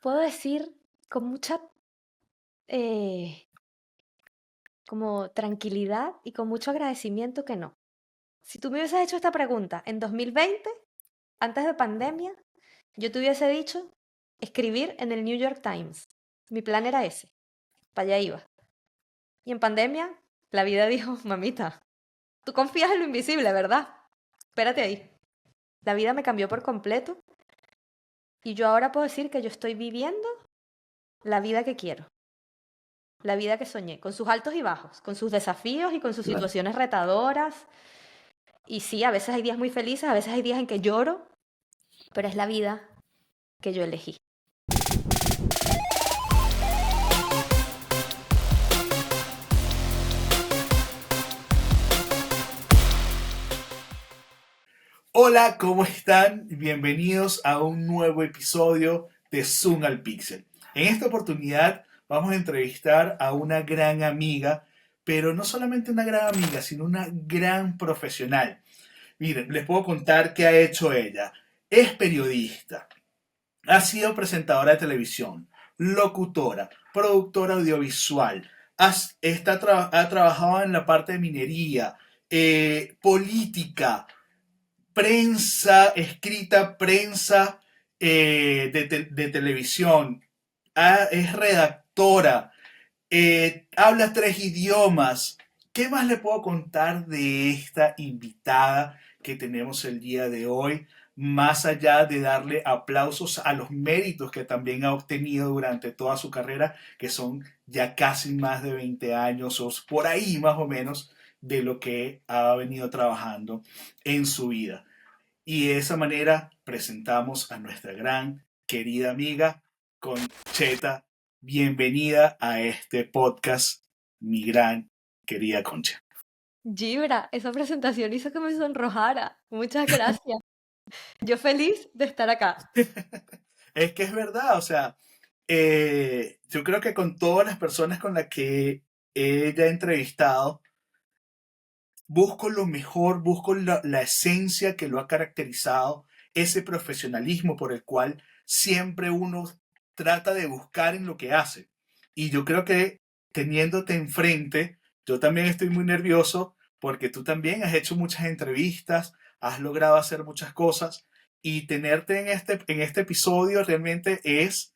Puedo decir con mucha eh, como tranquilidad y con mucho agradecimiento que no. Si tú me hubieses hecho esta pregunta en 2020, antes de pandemia, yo te hubiese dicho escribir en el New York Times. Mi plan era ese, para allá iba. Y en pandemia, la vida dijo, mamita, tú confías en lo invisible, ¿verdad? Espérate ahí. La vida me cambió por completo y yo ahora puedo decir que yo estoy viviendo la vida que quiero. La vida que soñé, con sus altos y bajos, con sus desafíos y con sus Claro. situaciones retadoras. Y sí, a veces hay días muy felices, a veces hay días en que lloro, pero es la vida que yo elegí. Hola, ¿cómo están? Bienvenidos a un nuevo episodio de Zoom al Pixel. En esta oportunidad vamos a entrevistar a una gran amiga, pero no solamente una gran amiga, sino una gran profesional. Miren, les puedo contar qué ha hecho ella. Es periodista, ha sido presentadora de televisión, locutora, productora audiovisual, ha trabajado en la parte de minería, política, prensa escrita, prensa de televisión, es redactora, habla 3 idiomas. ¿Qué más le puedo contar de esta invitada que tenemos el día de hoy? Más allá de darle aplausos a los méritos que también ha obtenido durante toda su carrera, que son ya casi más de 20 años o por ahí más o menos de lo que ha venido trabajando en su vida. Y de esa manera presentamos a nuestra gran querida amiga Concheta. Bienvenida a este podcast, mi gran querida Concha. Gibra, esa presentación hizo que me sonrojara. Muchas gracias. Yo feliz de estar acá. Es que es verdad, o sea, yo creo que con todas las personas con las que ella ha entrevistado, busco lo mejor, busco la esencia que lo ha caracterizado, ese profesionalismo por el cual siempre uno trata de buscar en lo que hace. Y yo creo que teniéndote enfrente, yo también estoy muy nervioso porque tú también has hecho muchas entrevistas, has logrado hacer muchas cosas y tenerte en este episodio realmente es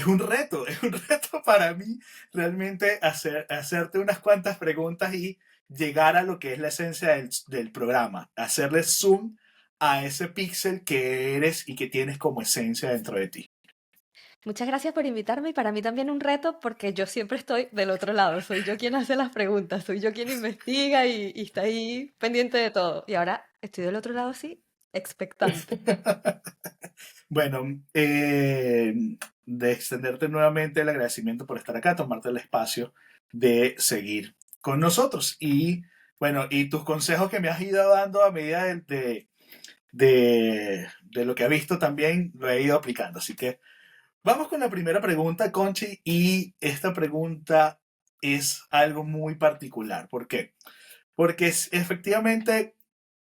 un reto, es un reto para mí realmente hacerte unas cuantas preguntas y llegar a lo que es la esencia del programa, hacerle zoom a ese píxel que eres y que tienes como esencia dentro de ti. Muchas gracias por invitarme y para mí también un reto porque yo siempre estoy del otro lado. Soy yo quien hace las preguntas, soy yo quien investiga y está ahí pendiente de todo. Y ahora estoy del otro lado, sí, expectante. Bueno, de extenderte nuevamente el agradecimiento por estar acá, tomarte el espacio de seguir con nosotros y bueno, y tus consejos que me has ido dando a medida de lo que he visto también lo he ido aplicando. Así que vamos con la primera pregunta, Conchi, y esta pregunta es algo muy particular. ¿Por qué? Porque efectivamente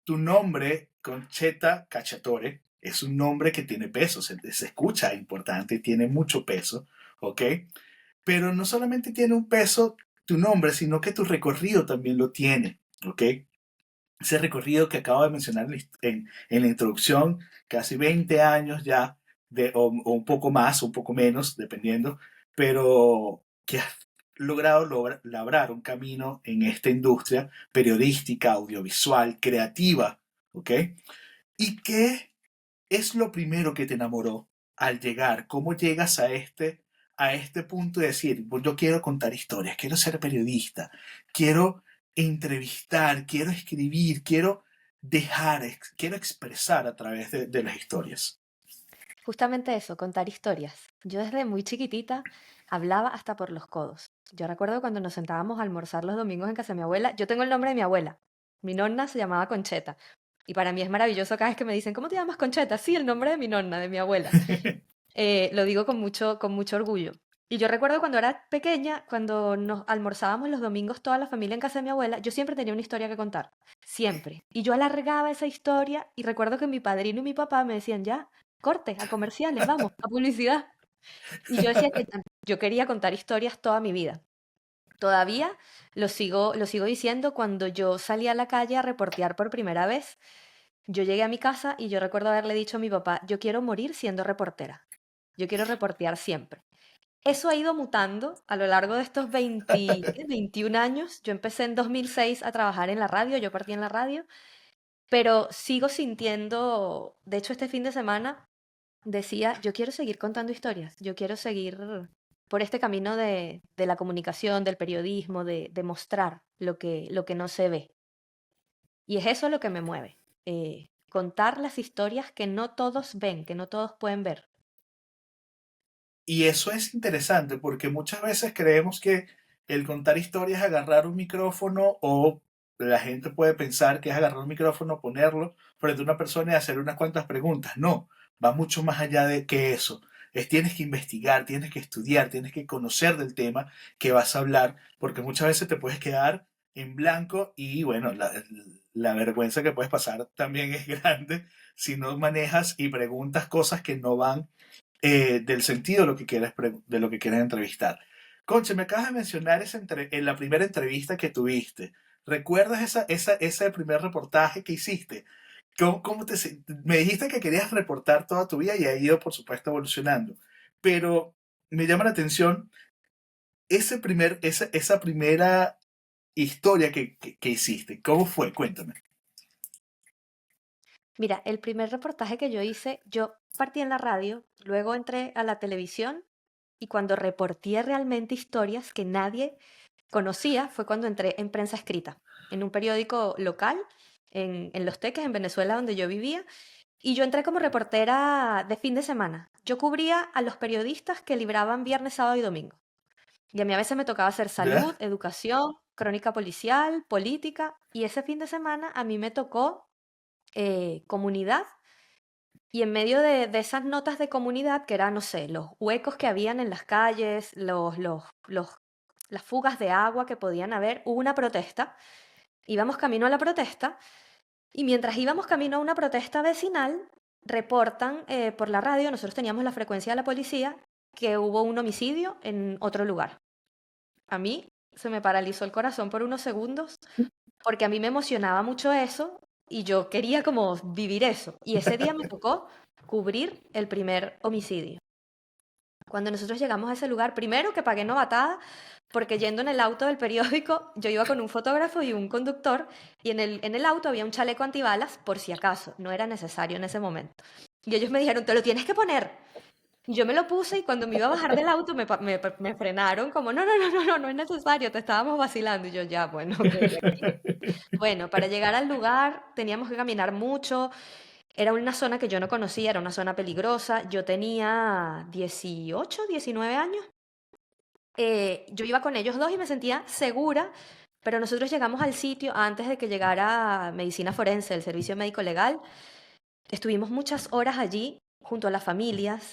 tu nombre, Concheta Cacciatore, es un nombre que tiene peso, se escucha importante, tiene mucho peso, ¿ok? Pero no solamente tiene un peso tu nombre, sino que tu recorrido también lo tiene, ¿ok? Ese recorrido que acabo de mencionar en la introducción, casi 20 años ya, o un poco más, o un poco menos, dependiendo, pero que has logrado labrar un camino en esta industria periodística, audiovisual, creativa, ¿ok? ¿Y qué es lo primero que te enamoró al llegar? ¿Cómo llegas a este punto de decir, "Pues yo quiero contar historias, quiero ser periodista, quiero entrevistar, quiero escribir, quiero quiero expresar a través de las historias"? Justamente eso, contar historias. Yo desde muy chiquitita hablaba hasta por los codos. Yo recuerdo cuando nos sentábamos a almorzar los domingos en casa de mi abuela. Yo tengo el nombre de mi abuela. Mi nonna se llamaba Concheta. Y para mí es maravilloso cada vez que me dicen, ¿cómo te llamas Concheta? Sí, el nombre de mi nonna, de mi abuela. Lo digo con mucho orgullo. Y yo recuerdo cuando era pequeña, cuando nos almorzábamos los domingos toda la familia en casa de mi abuela, yo siempre tenía una historia que contar. Siempre. Y yo alargaba esa historia y recuerdo que mi padrino y mi papá me decían, ya, corte, a comerciales, vamos, a publicidad. Y yo decía que yo quería contar historias toda mi vida. Todavía lo sigo diciendo cuando yo salí a la calle a reportear por primera vez. Yo llegué a mi casa y yo recuerdo haberle dicho a mi papá, yo quiero morir siendo reportera. Yo quiero reportear siempre. Eso ha ido mutando a lo largo de estos 20, ¿qué? 21 años. Yo empecé en 2006 a trabajar en la radio, yo partí en la radio, pero sigo sintiendo, de hecho este fin de semana decía, yo quiero seguir contando historias, yo quiero seguir por este camino de la comunicación, del periodismo, de mostrar lo que no se ve. Y es eso lo que me mueve, contar las historias que no todos ven, que no todos pueden ver. Y eso es interesante porque muchas veces creemos que el contar historias es agarrar un micrófono o la gente puede pensar que es agarrar un micrófono, ponerlo frente a una persona y hacer unas cuantas preguntas. No, va mucho más allá de que eso. Es, tienes que investigar, tienes que estudiar, tienes que conocer del tema que vas a hablar, porque muchas veces te puedes quedar en blanco y bueno, la vergüenza que puedes pasar también es grande si no manejas y preguntas cosas que no van del sentido de lo que quieres, de lo que quieres entrevistar. Conche, me acabas de mencionar en la primera entrevista que tuviste. ¿Recuerdas ese primer reportaje que hiciste? Me dijiste que querías reportar toda tu vida y ha ido, por supuesto, evolucionando. Pero me llama la atención esa primera historia que hiciste. ¿Cómo fue? Cuéntame. Mira, el primer reportaje que yo hice, yo partí en la radio, luego entré a la televisión y cuando reporté realmente historias que nadie conocía fue cuando entré en prensa escrita, en un periódico local, en Los Teques, en Venezuela, donde yo vivía, y yo entré como reportera de fin de semana. Yo cubría a los periodistas que libraban viernes, sábado y domingo. Y a mí a veces me tocaba hacer salud, ¿Ya? educación, crónica policial, política, y ese fin de semana a mí me tocó comunidad y en medio de esas notas de comunidad, que eran, no sé, los huecos que habían en las calles, las fugas de agua que podían haber, hubo una protesta. Íbamos camino a la protesta y mientras íbamos camino a una protesta vecinal, reportan por la radio, nosotros teníamos la frecuencia de la policía, que hubo un homicidio en otro lugar. A mí se me paralizó el corazón por unos segundos porque a mí me emocionaba mucho eso y yo quería como vivir eso. Y ese día me tocó cubrir el primer homicidio. Cuando nosotros llegamos a ese lugar, primero que pagué novatada, porque yendo en el auto del periódico, yo iba con un fotógrafo y un conductor, y en el auto había un chaleco antibalas, por si acaso, no era necesario en ese momento. Y ellos me dijeron, te lo tienes que poner. Y yo me lo puse y cuando me iba a bajar del auto me frenaron como, no es necesario, te estábamos vacilando. Y yo ya, bueno, ok. Bueno, para llegar al lugar teníamos que caminar mucho. Era una zona que yo no conocía, era una zona peligrosa. Yo tenía 18, 19 años. Yo iba con ellos dos y me sentía segura, pero nosotros llegamos al sitio antes de que llegara medicina forense, el servicio médico legal. Estuvimos muchas horas allí junto a las familias,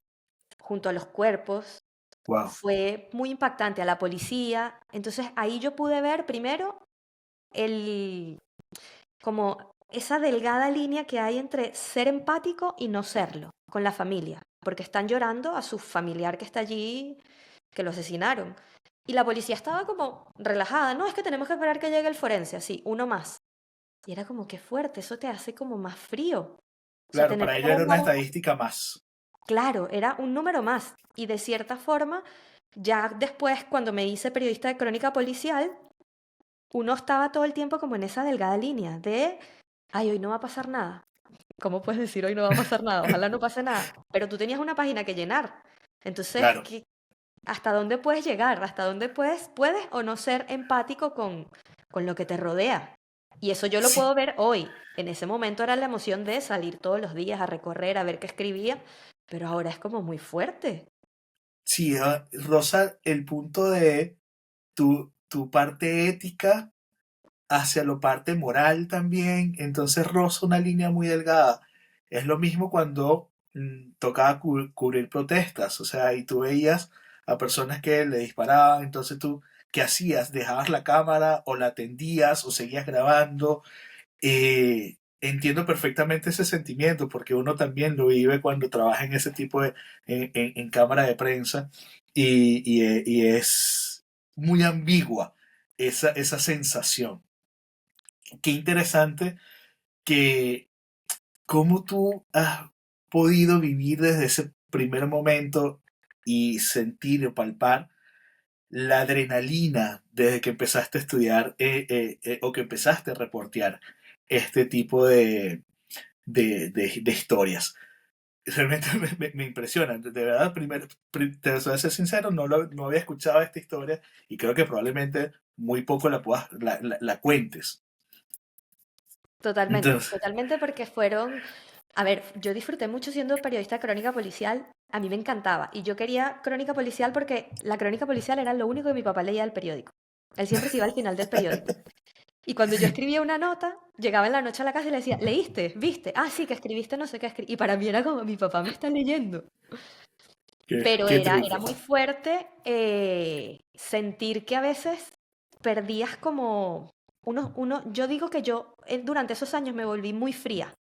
junto a los cuerpos. Wow. Fue muy impactante a la policía. Entonces ahí yo pude ver primero el, como esa delgada línea que hay entre ser empático y no serlo con la familia, porque están llorando a su familiar que está allí, que lo asesinaron. Y la policía estaba como relajada, no, es que tenemos que esperar que llegue el forense, así, uno más. Y era como que fuerte, eso te hace como más frío. O sea, Claro, tener para que ella ver era el una lado, estadística más. claro, era un número más. Y de cierta forma, ya después, cuando me hice periodista de crónica policial, uno estaba todo el tiempo como en esa delgada línea de, ay, hoy no va a pasar nada. ¿Cómo puedes decir hoy no va a pasar nada? Ojalá no pase nada. Pero tú tenías una página que llenar. Entonces, Claro. ¿hasta dónde puedes llegar? ¿Hasta dónde puedes o no ser empático con lo que te rodea? Y eso yo lo Sí, puedo ver hoy. En ese momento era la emoción de salir todos los días a recorrer, a ver qué escribía, pero ahora es como muy fuerte. sí, rosa el punto de tu parte ética hacia la parte moral también, entonces roza una línea muy delgada. Es lo mismo cuando tocaba cubrir protestas, o sea, y tú veías a personas que le disparaban, entonces tú, ¿qué hacías? ¿Dejabas la cámara o la tendías o seguías grabando? entiendo perfectamente ese sentimiento porque uno también lo vive cuando trabaja en ese tipo de, en cámara de prensa y es muy ambigua esa sensación. Qué interesante que cómo tú has podido vivir desde ese primer momento y sentir o palpar la adrenalina desde que empezaste a estudiar o que empezaste a reportear este tipo de historias. Realmente me impresionan, de verdad, te voy a ser sincero, no había escuchado esta historia y creo que probablemente muy poco la cuentes. Totalmente, Entonces, totalmente porque fueron, a ver, yo disfruté mucho siendo periodista de crónica policial, a mí me encantaba y yo quería crónica policial porque la crónica policial era lo único que mi papá leía del periódico. Él siempre se iba al final del periódico. Y cuando yo escribía una nota, llegaba en la noche a la casa y le decía, ¿leíste? ¿Viste? Ah, sí, que escribiste no sé qué. Y para mí era como, mi papá me está leyendo. Pero qué era truco. muy fuerte sentir que a veces perdías como yo digo que yo durante esos años me volví muy fría.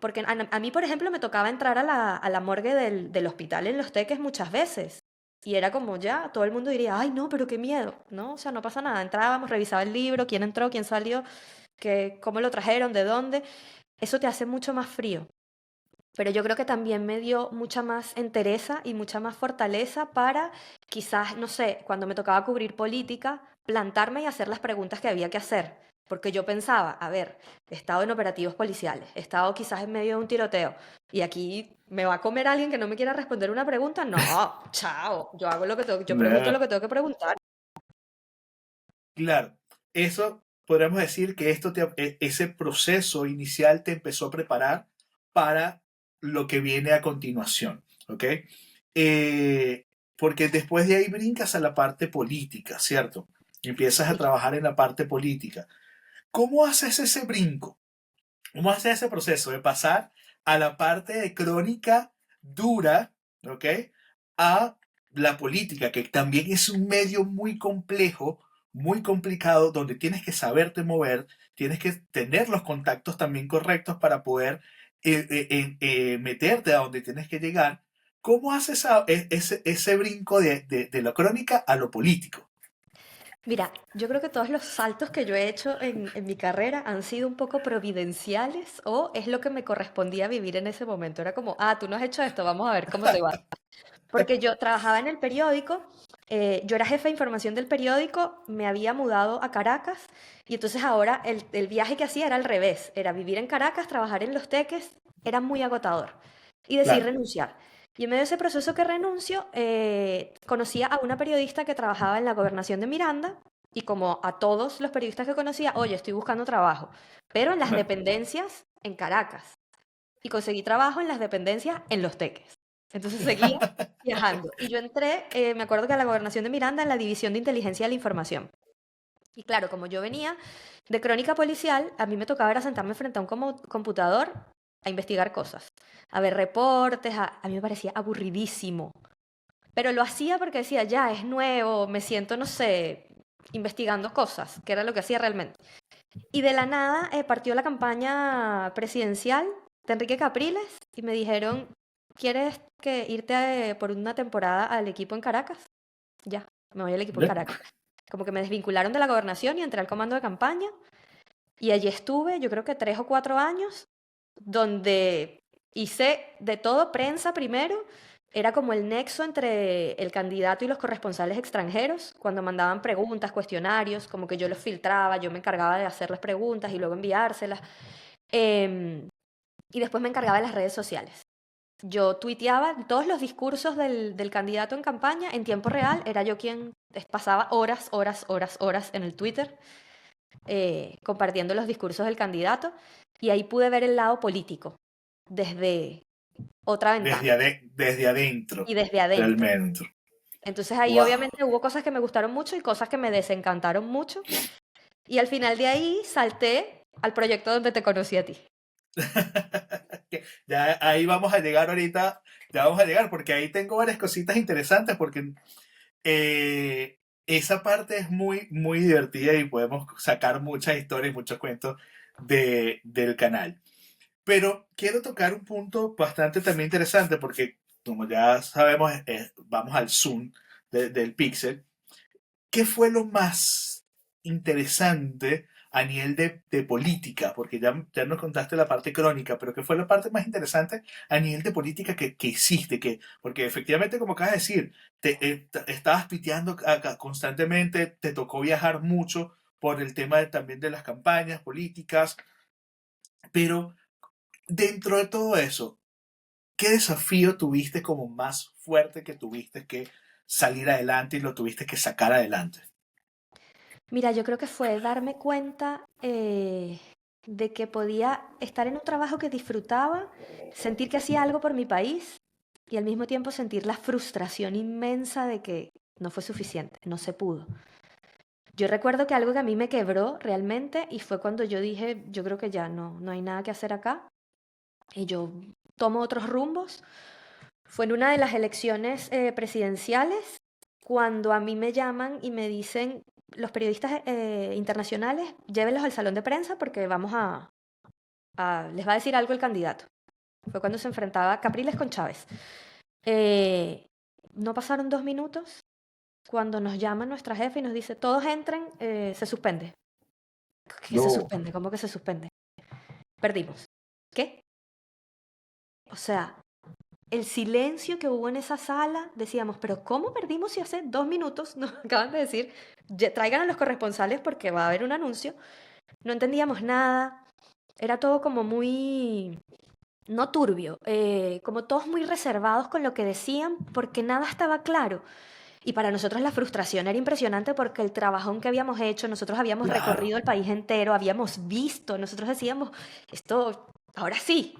Porque a mí, por ejemplo, me tocaba entrar a la morgue del hospital en Los Teques muchas veces. Y era como ya, todo el mundo diría, ay, no, pero qué miedo, ¿no? O sea, no pasa nada. Entrábamos, revisaba el libro, quién entró, quién salió, cómo lo trajeron, de dónde. Eso te hace mucho más frío. Pero yo creo que también me dio mucha más entereza y mucha más fortaleza para quizás, no sé, cuando me tocaba cubrir política, plantarme y hacer las preguntas que había que hacer. Porque yo pensaba, a ver, he estado en operativos policiales, he estado quizás en medio de un tiroteo y aquí me va a comer alguien que no me quiera responder una pregunta. No, chao, yo hago lo que tengo, yo pregunto lo Nah, que tengo que preguntar. claro, eso podríamos decir que ese proceso inicial te empezó a preparar para lo que viene a continuación, ¿ok? Eh, Porque después de ahí brincas a la parte política, ¿cierto? Empiezas a Sí. trabajar en la parte política. ¿Cómo haces ese brinco? ¿Cómo haces ese proceso de pasar a la parte de crónica dura, ¿ok? A la política, que también es un medio muy complejo, muy complicado, donde tienes que saberte mover, tienes que tener los contactos también correctos para poder meterte a donde tienes que llegar. ¿Cómo haces ese brinco de la crónica a lo político? Mira, yo creo que todos los saltos que yo he hecho en mi carrera han sido un poco providenciales o es lo que me correspondía vivir en ese momento. Era como, ah, tú no has hecho esto, vamos a ver cómo te va. Porque yo trabajaba en el periódico, yo era jefe de información del periódico, me había mudado a Caracas y entonces ahora el viaje que hacía era al revés, era vivir en Caracas, trabajar en Los Teques, era muy agotador y decidí Claro, renunciar. Y en medio de ese proceso que renuncio, conocía a una periodista que trabajaba en la gobernación de Miranda y como a todos los periodistas que conocía, oye, estoy buscando trabajo, pero en las claro. dependencias en Caracas y conseguí trabajo en las dependencias en Los Teques. Entonces seguía viajando. Y yo entré, me acuerdo que a la gobernación de Miranda en la división de inteligencia de la información. Y claro, como yo venía de crónica policial, a mí me tocaba era sentarme frente a un computador a investigar cosas, a ver reportes, a mí me parecía aburridísimo. Pero lo hacía porque decía, ya, es nuevo, me siento, no sé, investigando cosas, que era lo que hacía realmente. Y de la nada partió la campaña presidencial de Enrique Capriles y me dijeron, ¿quieres irte por una temporada al equipo en Caracas? Ya, me voy al equipo en Ya. Caracas. Como que me desvincularon de la gobernación y entré al comando de campaña y allí estuve, yo creo que 3 o 4 años, donde hice de todo, prensa primero, era como el nexo entre el candidato y los corresponsales extranjeros, cuando mandaban preguntas, cuestionarios, como que yo los filtraba, yo me encargaba de hacerles preguntas y luego enviárselas. Em, y después me encargaba de las redes sociales. Yo tuiteaba todos los discursos del candidato en campaña en tiempo real, era yo quien pasaba horas, horas, horas, horas en el Twitter compartiendo los discursos del candidato y ahí pude ver el lado político desde otra ventana Desde adentro, y desde adentro. realmente. Entonces ahí Wow. obviamente hubo cosas que me gustaron mucho y cosas que me desencantaron mucho y al final de ahí salté al proyecto donde te conocí a ti. Ya ahí vamos a llegar ahorita, ya vamos a llegar, porque ahí tengo varias cositas interesantes, porque esa parte es muy, muy divertida y podemos sacar muchas historias y muchos cuentos del canal. Pero quiero tocar un punto bastante también interesante porque, como ya sabemos, vamos al zoom del píxel. ¿Qué fue lo más interesante a nivel de política? Porque ya nos contaste la parte crónica, pero ¿qué fue la parte más interesante a nivel de política que hiciste? Porque efectivamente, como acabas de decir, estabas piteando constantemente, te tocó viajar mucho por el tema también de las campañas políticas, pero dentro de todo eso, ¿qué desafío tuviste como más fuerte que tuviste que salir adelante y lo tuviste que sacar adelante? Mira, yo creo que fue darme cuenta de que podía estar en un trabajo que disfrutaba, sentir que hacía algo por mi país y al mismo tiempo sentir la frustración inmensa de que no fue suficiente, no se pudo. Yo recuerdo que algo que a mí me quebró realmente y fue cuando yo dije, yo creo que ya no hay nada que hacer acá y yo tomo otros rumbos. Fue en una de las elecciones presidenciales cuando a mí me llaman y me dicen los periodistas internacionales, llévenlos al salón de prensa porque les va a decir algo el candidato. Fue cuando se enfrentaba Capriles con Chávez. Eh, no pasaron 2 minutos cuando nos llama nuestra jefe y nos dice, todos entren, se suspende. ¿Qué se No. suspende? ¿Cómo que se suspende? Perdimos. ¿Qué? O sea, el silencio que hubo en esa sala, decíamos, pero ¿cómo perdimos si hace 2 minutos nos acaban de decir, traigan a los corresponsales porque va a haber un anuncio"? No entendíamos nada, era todo como muy, no turbio, como todos muy reservados con lo que decían porque nada estaba claro. Y para nosotros la frustración era impresionante porque el trabajón que habíamos hecho, nosotros habíamos Claro. recorrido el país entero, habíamos visto, nosotros decíamos, esto, ahora sí.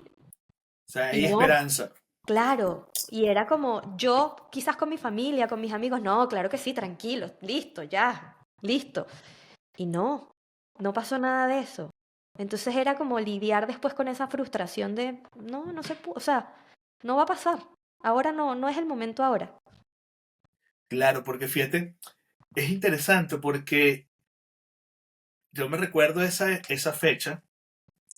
O sea, Y hay no, esperanza. claro, y era como yo, quizás con mi familia, con mis amigos, no, claro que sí, tranquilos, listo, ya, listo. Y no pasó nada de eso. Entonces era como lidiar después con esa frustración de, no se pudo, o sea, no va a pasar. Ahora no es el momento ahora. Claro, porque fíjate, es interesante porque yo me recuerdo esa fecha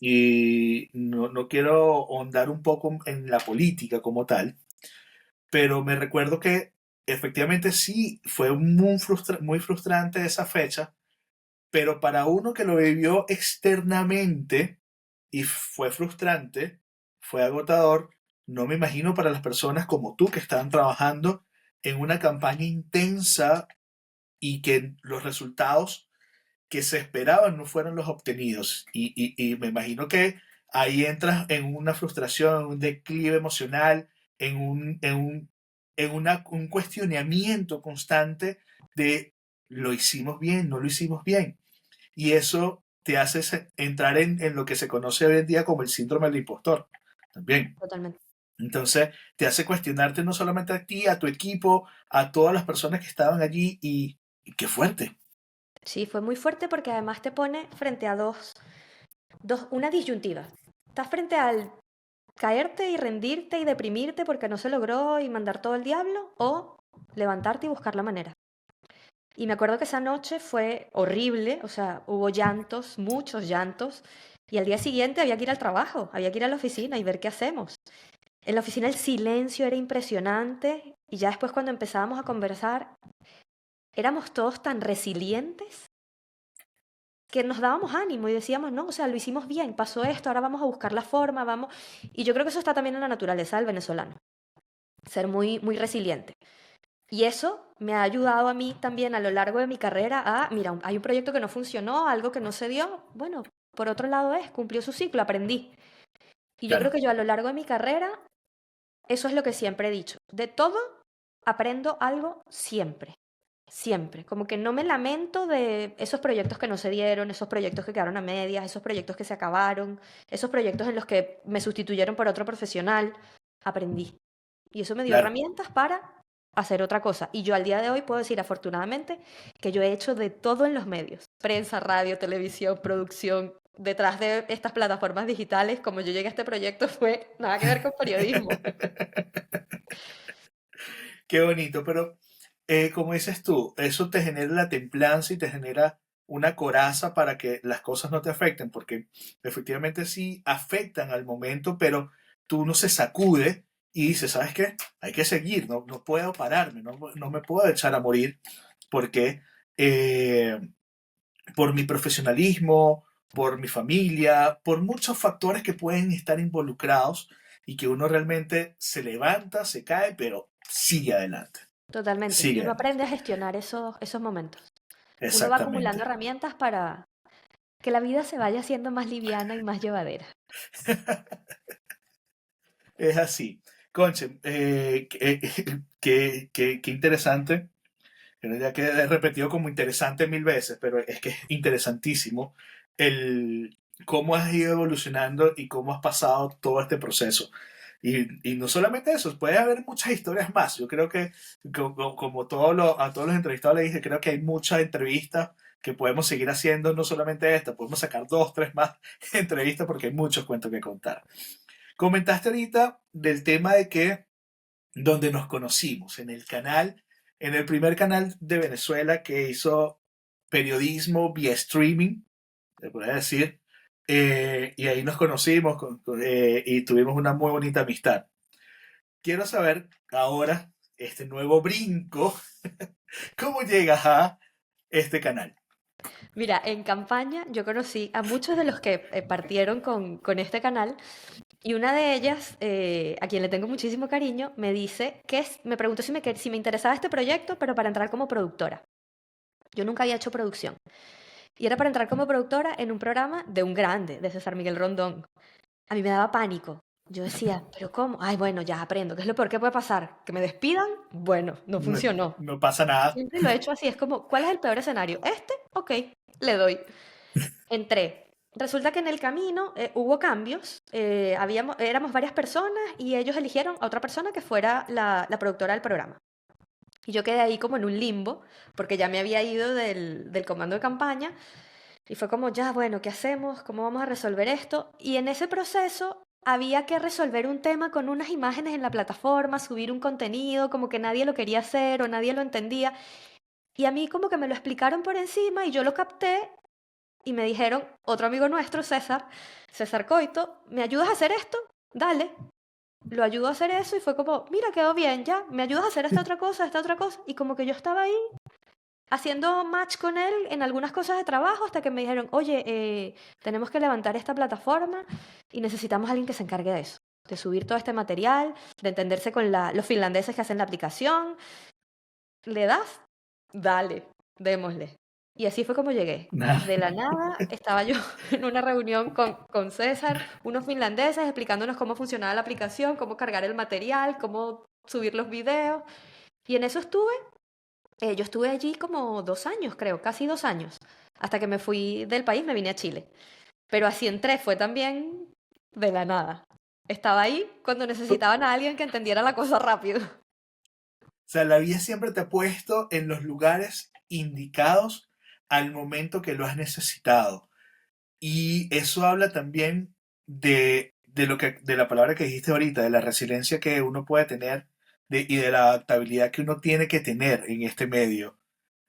y no quiero ahondar un poco en la política como tal, pero me recuerdo que efectivamente sí fue muy frustrante esa fecha, pero para uno que lo vivió externamente y fue frustrante, fue agotador, no me imagino para las personas como tú que estaban trabajando en una campaña intensa y que los resultados que se esperaban no fueron los obtenidos. Y me imagino que ahí entras en una frustración, en un declive emocional, en un cuestionamiento constante de lo hicimos bien, no lo hicimos bien. Y eso te hace entrar en lo que se conoce hoy en día como el síndrome del impostor. También. Totalmente. Entonces, te hace cuestionarte no solamente a ti, a tu equipo, a todas las personas que estaban allí y qué fuerte. Sí, fue muy fuerte porque además te pone frente a una disyuntiva. Estás frente al caerte y rendirte y deprimirte porque no se logró y mandar todo el diablo o levantarte y buscar la manera. Y me acuerdo que esa noche fue horrible, o sea, hubo llantos, muchos llantos, y al día siguiente había que ir al trabajo, había que ir a la oficina y ver qué hacemos. En la oficina el silencio era impresionante y ya después cuando empezábamos a conversar éramos todos tan resilientes que nos dábamos ánimo y decíamos, no, o sea, lo hicimos bien, pasó esto, ahora vamos a buscar la forma, vamos. Y yo creo que eso está también en la naturaleza del venezolano, ser muy, muy resiliente. Y eso me ha ayudado a mí también a lo largo de mi carrera a, mira, hay un proyecto que no funcionó, algo que no se dio, bueno, por otro lado cumplió su ciclo, aprendí. Y yo creo Claro, que yo a lo largo de mi carrera, eso es lo que siempre he dicho, de todo aprendo algo siempre. Siempre, como que no me lamento de esos proyectos que no se dieron, esos proyectos que quedaron a medias, esos proyectos que se acabaron, esos proyectos en los que me sustituyeron por otro profesional. Aprendí. Y eso me dio claro. herramientas para hacer otra cosa. Y yo al día de hoy puedo decir, afortunadamente, que yo he hecho de todo en los medios. Prensa, radio, televisión, producción. Detrás de estas plataformas digitales, como yo llegué a este proyecto, fue nada que ver con periodismo. Qué bonito, pero como dices tú, eso te genera la templanza y te genera una coraza para que las cosas no te afecten, porque efectivamente sí afectan al momento, pero tú no se sacude y dice, ¿sabes qué? Hay que seguir, no puedo pararme, no me puedo echar a morir porque eh, por mi profesionalismo, por mi familia, por muchos factores que pueden estar involucrados y que uno realmente se levanta, se cae, pero sigue adelante, Totalmente. Y sigue uno adelante. aprende a gestionar esos momentos. Uno va acumulando Exactamente. herramientas para que la vida se vaya haciendo más liviana y más llevadera. Es así. Conche, qué interesante. Ya que he repetido como interesante mil veces, pero es que es interesantísimo el cómo has ido evolucionando y cómo has pasado todo este proceso. Y no solamente eso, puede haber muchas historias más. Yo creo que, como a todos los entrevistados le dije, creo que hay muchas entrevistas que podemos seguir haciendo, no solamente esta, podemos sacar dos, tres más entrevistas porque hay muchos cuentos que contar. Comentaste ahorita del tema de que donde nos conocimos, en el canal, en el primer canal de Venezuela que hizo periodismo vía streaming, se podría decir, y ahí nos conocimos y tuvimos una muy bonita amistad. Quiero saber ahora, este nuevo brinco, ¿cómo llegas a este canal? Mira, en campaña yo conocí a muchos de los que partieron con este canal y una de ellas, a quien le tengo muchísimo cariño, me dice me preguntó si me interesaba este proyecto, pero para entrar como productora. Yo nunca había hecho producción. Y era para entrar como productora en un programa de un grande, de César Miguel Rondón. A mí me daba pánico. Yo decía, ¿pero cómo? Ay, bueno, ya aprendo. ¿Qué es lo peor que puede pasar? ¿Que me despidan? Bueno, no No, funcionó. no pasa nada. Siempre lo he hecho así. Es como, ¿cuál es el peor escenario? ¿Este? Ok, le doy. Entré. Resulta que en el camino hubo cambios. Éramos varias personas y ellos eligieron a otra persona que fuera la productora del programa. Y yo quedé ahí como en un limbo, porque ya me había ido del comando de campaña. Y fue como, ya, bueno, ¿qué hacemos? ¿Cómo vamos a resolver esto? Y en ese proceso había que resolver un tema con unas imágenes en la plataforma, subir un contenido, como que nadie lo quería hacer o nadie lo entendía. Y a mí como que me lo explicaron por encima y yo lo capté y me dijeron, otro amigo nuestro, César Coito, ¿me ayudas a hacer esto? Dale. Lo ayudo a hacer eso y fue como, mira, quedó bien, ya, ¿me ayudas a hacer esta otra cosa, esta otra cosa? Y como que yo estaba ahí haciendo match con él en algunas cosas de trabajo hasta que me dijeron, oye, tenemos que levantar esta plataforma y necesitamos a alguien que se encargue de eso, de subir todo este material, de entenderse con los finlandeses que hacen la aplicación. ¿Le das? Dale, démosle. Y así fue como llegué. De la nada estaba yo en una reunión con César, unos finlandeses, explicándonos cómo funcionaba la aplicación, cómo cargar el material, cómo subir los videos. Y en eso estuve. Yo estuve allí como 2 años, creo, casi 2 años, hasta que me fui del país, me vine a Chile. Pero así entré, fue también de la nada. Estaba ahí cuando necesitaban a alguien que entendiera la cosa rápido. O sea, la vida siempre te ha puesto en los lugares indicados al momento que lo has necesitado. Y eso habla también de la palabra que dijiste ahorita, de la resiliencia que uno puede tener y de la adaptabilidad que uno tiene que tener en este medio.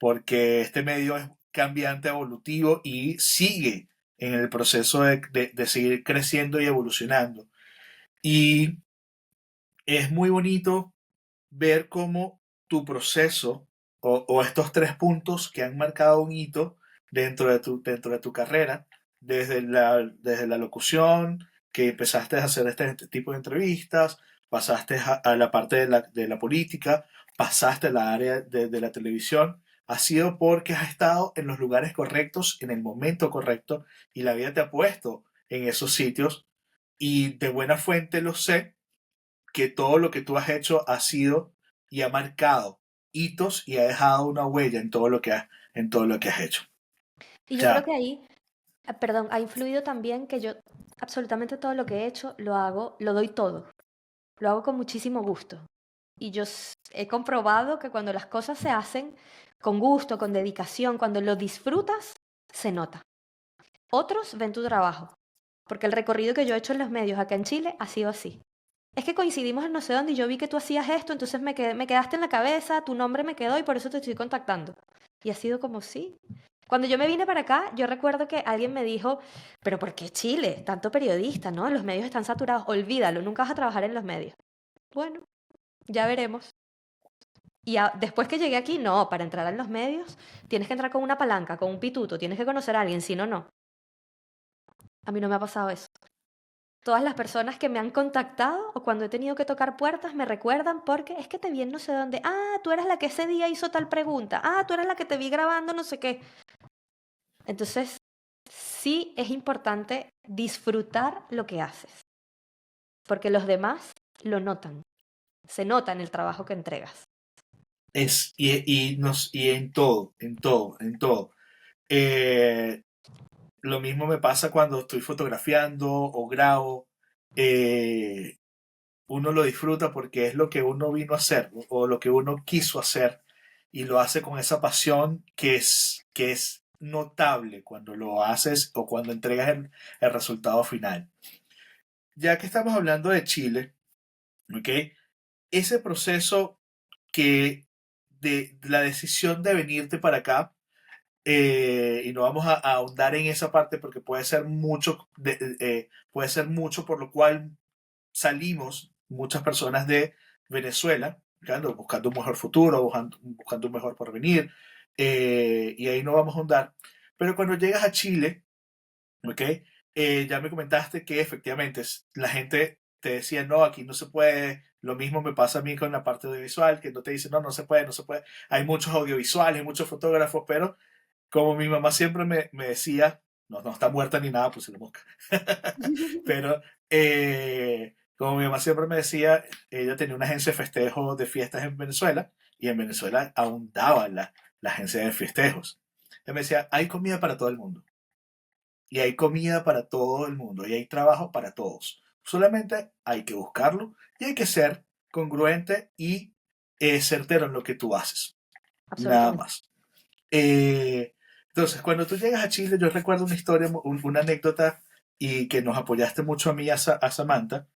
Porque este medio es cambiante, evolutivo y sigue en el proceso de seguir creciendo y evolucionando. Y es muy bonito ver cómo tu proceso o estos tres puntos que han marcado un hito dentro de tu carrera, desde la locución, que empezaste a hacer este tipo de entrevistas, pasaste a la parte de la política, pasaste a la área de la televisión, ha sido porque has estado en los lugares correctos, en el momento correcto, y la vida te ha puesto en esos sitios. Y de buena fuente lo sé, que todo lo que tú has hecho ha sido y ha marcado hitos y ha dejado una huella en todo lo que has hecho. Y O yo creo sea, que ahí, perdón, ha influido también que yo absolutamente todo lo que he hecho lo hago, lo doy todo, lo hago con muchísimo gusto. Y he comprobado que cuando las cosas se hacen con gusto, con dedicación, cuando lo disfrutas, se nota. Otros ven tu trabajo, porque el recorrido que yo he hecho en los medios acá en Chile ha sido así. Es que coincidimos en no sé dónde y yo vi que tú hacías esto, entonces me quedaste en la cabeza, tu nombre me quedó y por eso te estoy contactando. Y ha sido como sí. Cuando yo me vine para acá, yo recuerdo que alguien me dijo, pero ¿por qué Chile? Tanto periodista, ¿no? Los medios están saturados. Olvídalo, nunca vas a trabajar en los medios. Bueno, ya veremos. Y después que llegué aquí, no, para entrar en los medios tienes que entrar con una palanca, con un pituto, tienes que conocer a alguien, si no, no. A mí no me ha pasado eso. Todas las personas que me han contactado o cuando he tenido que tocar puertas me recuerdan porque es que te vi en no sé dónde. Ah, tú eras la que ese día hizo tal pregunta. Ah, tú eras la que te vi grabando no sé qué. Entonces, sí es importante disfrutar lo que haces, porque los demás lo notan. Se nota en el trabajo que entregas. Y en todo, en todo, en todo. Eh, lo mismo me pasa cuando estoy fotografiando o grabo. Eh, uno lo disfruta porque es lo que uno vino a hacer o lo que uno quiso hacer y lo hace con esa pasión que es notable cuando lo haces o cuando entregas el resultado final. Ya que estamos hablando de Chile, ¿ok? Ese proceso que de la decisión de venirte para acá, y no vamos a ahondar en esa parte porque puede ser mucho por lo cual salimos muchas personas de Venezuela, buscando un mejor futuro, buscando un mejor porvenir, y ahí no vamos a ahondar. Pero cuando llegas a Chile, ¿ok? Ya me comentaste que efectivamente la gente te decía, no, aquí no se puede. Lo mismo me pasa a mí con la parte audiovisual, que no te dicen, no, no se puede, no se puede. Hay muchos audiovisuales, muchos fotógrafos, pero como mi mamá siempre me decía, no, no está muerta ni nada, pues se la mosca. Pero como mi mamá siempre me decía, ella tenía una agencia de festejos de fiestas en Venezuela y en Venezuela aún daba la agencia de festejos. Ella me decía, hay comida para todo el mundo y hay comida para todo el mundo y hay trabajo para todos. Solamente hay que buscarlo y hay que ser congruente y certero en lo que tú haces. Nada Absolutamente. más. Entonces, cuando tú llegas a Chile, yo recuerdo una historia, una anécdota y que nos apoyaste mucho a mí, a Samantha,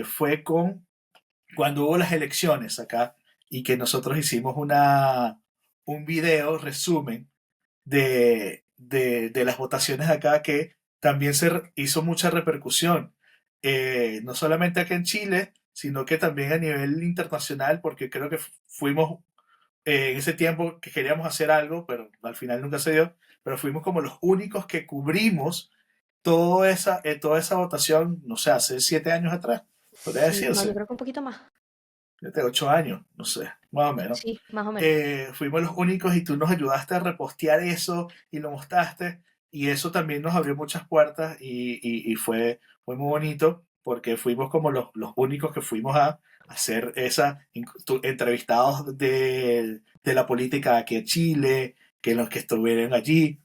fue con cuando hubo las elecciones acá y que nosotros hicimos un video resumen de las votaciones acá que también hizo mucha repercusión, no solamente acá en Chile, sino que también a nivel internacional, porque creo que fuimos en ese tiempo que queríamos hacer algo, pero al final nunca se dio, pero fuimos como los únicos que cubrimos toda esa votación, no sé, hace 7 años atrás, podría Sí, no, yo decirse, creo que un poquito más. de 8 años, no sé, más o menos. Sí, más o menos. Fuimos los únicos y tú nos ayudaste a repostear eso y lo mostraste y eso también nos abrió muchas puertas y fue muy bonito porque fuimos como los únicos que fuimos a hacer entrevistados de la política aquí en Chile, que los que estuvieron allí.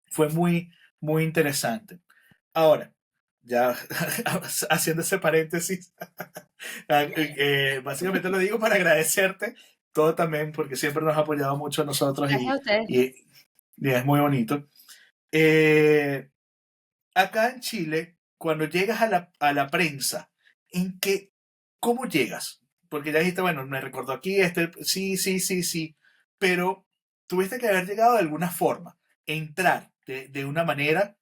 Fue muy, muy interesante. Ahora, ya haciendo ese paréntesis, básicamente lo digo para agradecerte todo también, porque siempre nos ha apoyado mucho a nosotros Gracias a ustedes. y es muy bonito. Eh, acá en Chile, cuando llegas a la prensa, ¿en qué, cómo llegas? Porque ya dijiste, bueno, me recordó aquí, sí, sí, sí, sí, pero tuviste que haber llegado de alguna forma, entrar de una manera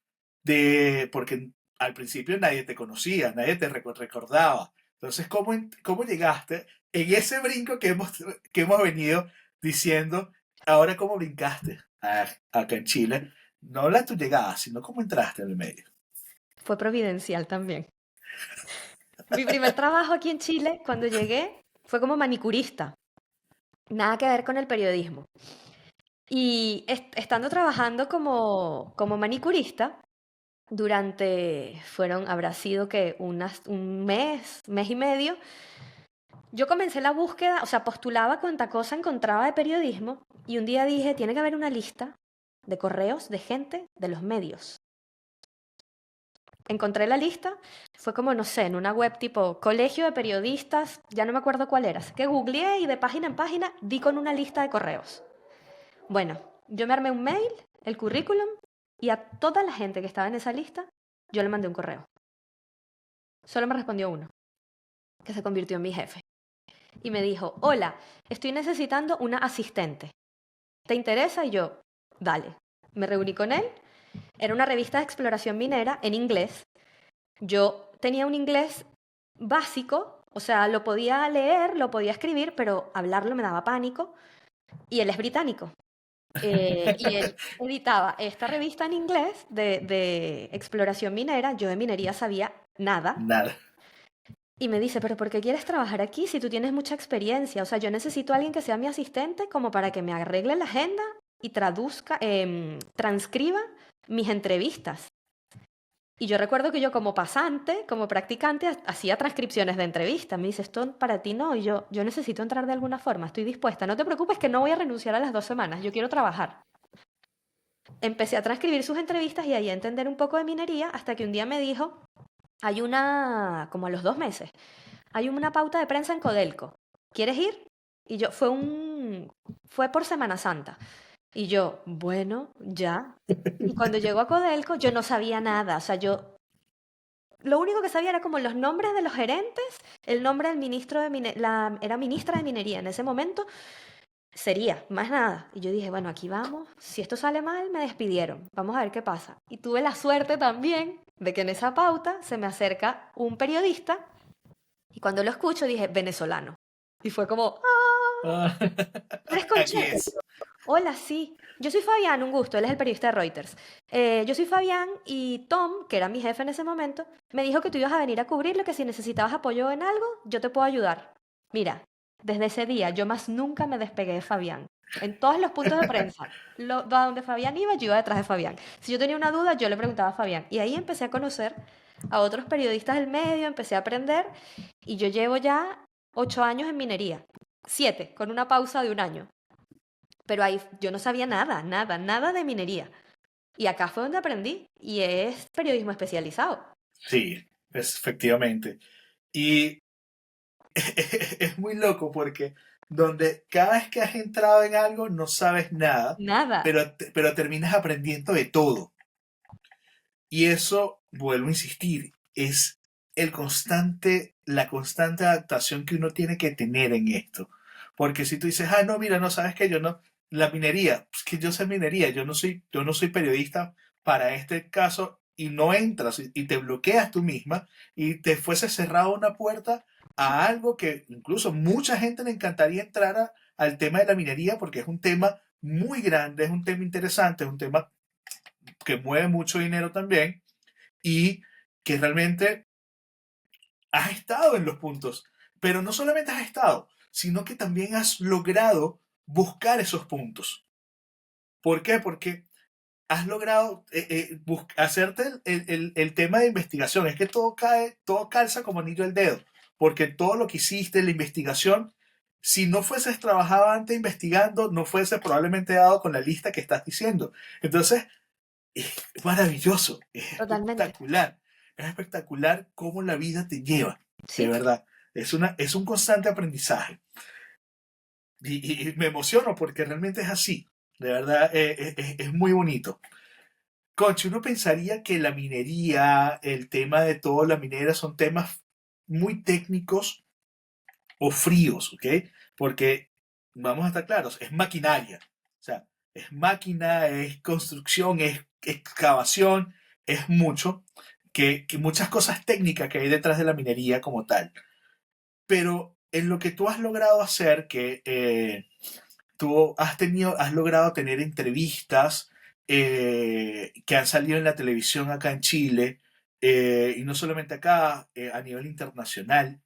porque al principio nadie te conocía, nadie te recordaba. Entonces, ¿cómo llegaste en ese brinco que hemos venido diciendo? Ahora, ¿cómo brincaste acá en Chile? No la tu llegada, sino cómo entraste en el medio. Fue providencial también. Mi primer trabajo aquí en Chile, cuando llegué, fue como manicurista. Nada que ver con el periodismo. Y estando trabajando como manicurista, habrá sido que un mes y medio, yo comencé la búsqueda, o sea, postulaba cuanta cosa encontraba de periodismo y un día dije, tiene que haber una lista de correos de gente de los medios. Encontré la lista, fue como, no sé, en una web tipo Colegio de Periodistas, ya no me acuerdo cuál era, así que googleé y de página en página di con una lista de correos. Bueno, yo me armé un mail, el currículum, y a toda la gente que estaba en esa lista, yo le mandé un correo. Solo me respondió uno, que se convirtió en mi jefe. Y me dijo, hola, estoy necesitando una asistente. ¿Te interesa? Y yo, dale. Me reuní con él. Era una revista de exploración minera en inglés. Yo tenía un inglés básico, o sea, lo podía leer, lo podía escribir, pero hablarlo me daba pánico. Y él es británico. Y él editaba esta revista en inglés de exploración minera. Yo de minería sabía nada. Nada. Y me dice, pero ¿por qué quieres trabajar aquí si tú tienes mucha experiencia? O sea, yo necesito a alguien que sea mi asistente como para que me arregle la agenda y traduzca, transcriba mis entrevistas. Y yo recuerdo que yo como pasante, como practicante, hacía transcripciones de entrevistas. Me dice, esto para ti no. Y yo necesito entrar de alguna forma, estoy dispuesta. No te preocupes que no voy a renunciar a las 2 semanas, yo quiero trabajar. Empecé a transcribir sus entrevistas y ahí a entender un poco de minería hasta que un día me dijo, hay una, como a los 2 meses, hay una pauta de prensa en Codelco. ¿Quieres ir? Y yo, fue por Semana Santa. Y yo, bueno, ya. Y cuando llegó a Codelco, yo no sabía nada. O sea, yo lo único que sabía era como los nombres de los gerentes, el nombre del ministro de minería, era ministra de minería en ese momento, sería, más nada. Y yo dije, bueno, aquí vamos, si esto sale mal, me despidieron, vamos a ver qué pasa. Y tuve la suerte también de que en esa pauta se me acerca un periodista y cuando lo escucho dije, venezolano. Y fue como, ¡ah! Ah, ¿Eres aquí Conchete? es. Hola, sí. Yo soy Fabián, un gusto. Él es el periodista de Reuters. Yo soy Fabián y Tom, que era mi jefe en ese momento, me dijo que tú ibas a venir a cubrirlo, que si necesitabas apoyo en algo, yo te puedo ayudar. Mira, desde ese día yo más nunca me despegué de Fabián. En todos los puntos de prensa, a donde Fabián iba, yo iba detrás de Fabián. Si yo tenía una duda, yo le preguntaba a Fabián. Y ahí empecé a conocer a otros periodistas del medio, empecé a aprender y yo llevo ya 8 años en minería. 7, con una pausa de un año. Pero ahí yo no sabía nada, nada, nada de minería. Y acá fue donde aprendí. Y es periodismo especializado. Sí, efectivamente. Y es muy loco porque donde cada vez que has entrado en algo no sabes nada, Nada. pero terminas aprendiendo de todo. Y eso, vuelvo a insistir, es la constante adaptación que uno tiene que tener en esto. Porque si tú dices, ah, no, mira, no sabes que yo no, la minería, pues que yo sé minería, yo no soy periodista para este caso y no entras y te bloqueas tú misma y te fuese cerrado una puerta a algo que incluso mucha gente le encantaría entrar al tema de la minería porque es un tema muy grande, es un tema interesante, es un tema que mueve mucho dinero también y que realmente has estado en los puntos, pero no solamente has estado, sino que también has logrado buscar esos puntos. ¿Por qué? Porque has logrado hacerte el tema de investigación. Es que todo cae, todo calza como anillo al dedo, porque todo lo que hiciste, la investigación, si no fueses trabajado antes investigando, no fuese probablemente dado con la lista que estás diciendo. Entonces, es maravilloso, Totalmente. es espectacular cómo la vida te lleva, de Sí. verdad. Es un constante aprendizaje. Y me emociono porque realmente es así, de verdad, es muy bonito. Conchi, uno pensaría que la minería, el tema de toda la minera son temas muy técnicos o fríos, ¿ok? Porque, vamos a estar claros, es maquinaria. O sea, es máquina, es construcción, es excavación, es mucho, que muchas cosas técnicas que hay detrás de la minería como tal. Pero en lo que tú has logrado hacer, que tú has logrado tener entrevistas que han salido en la televisión acá en Chile, y no solamente acá, a nivel internacional,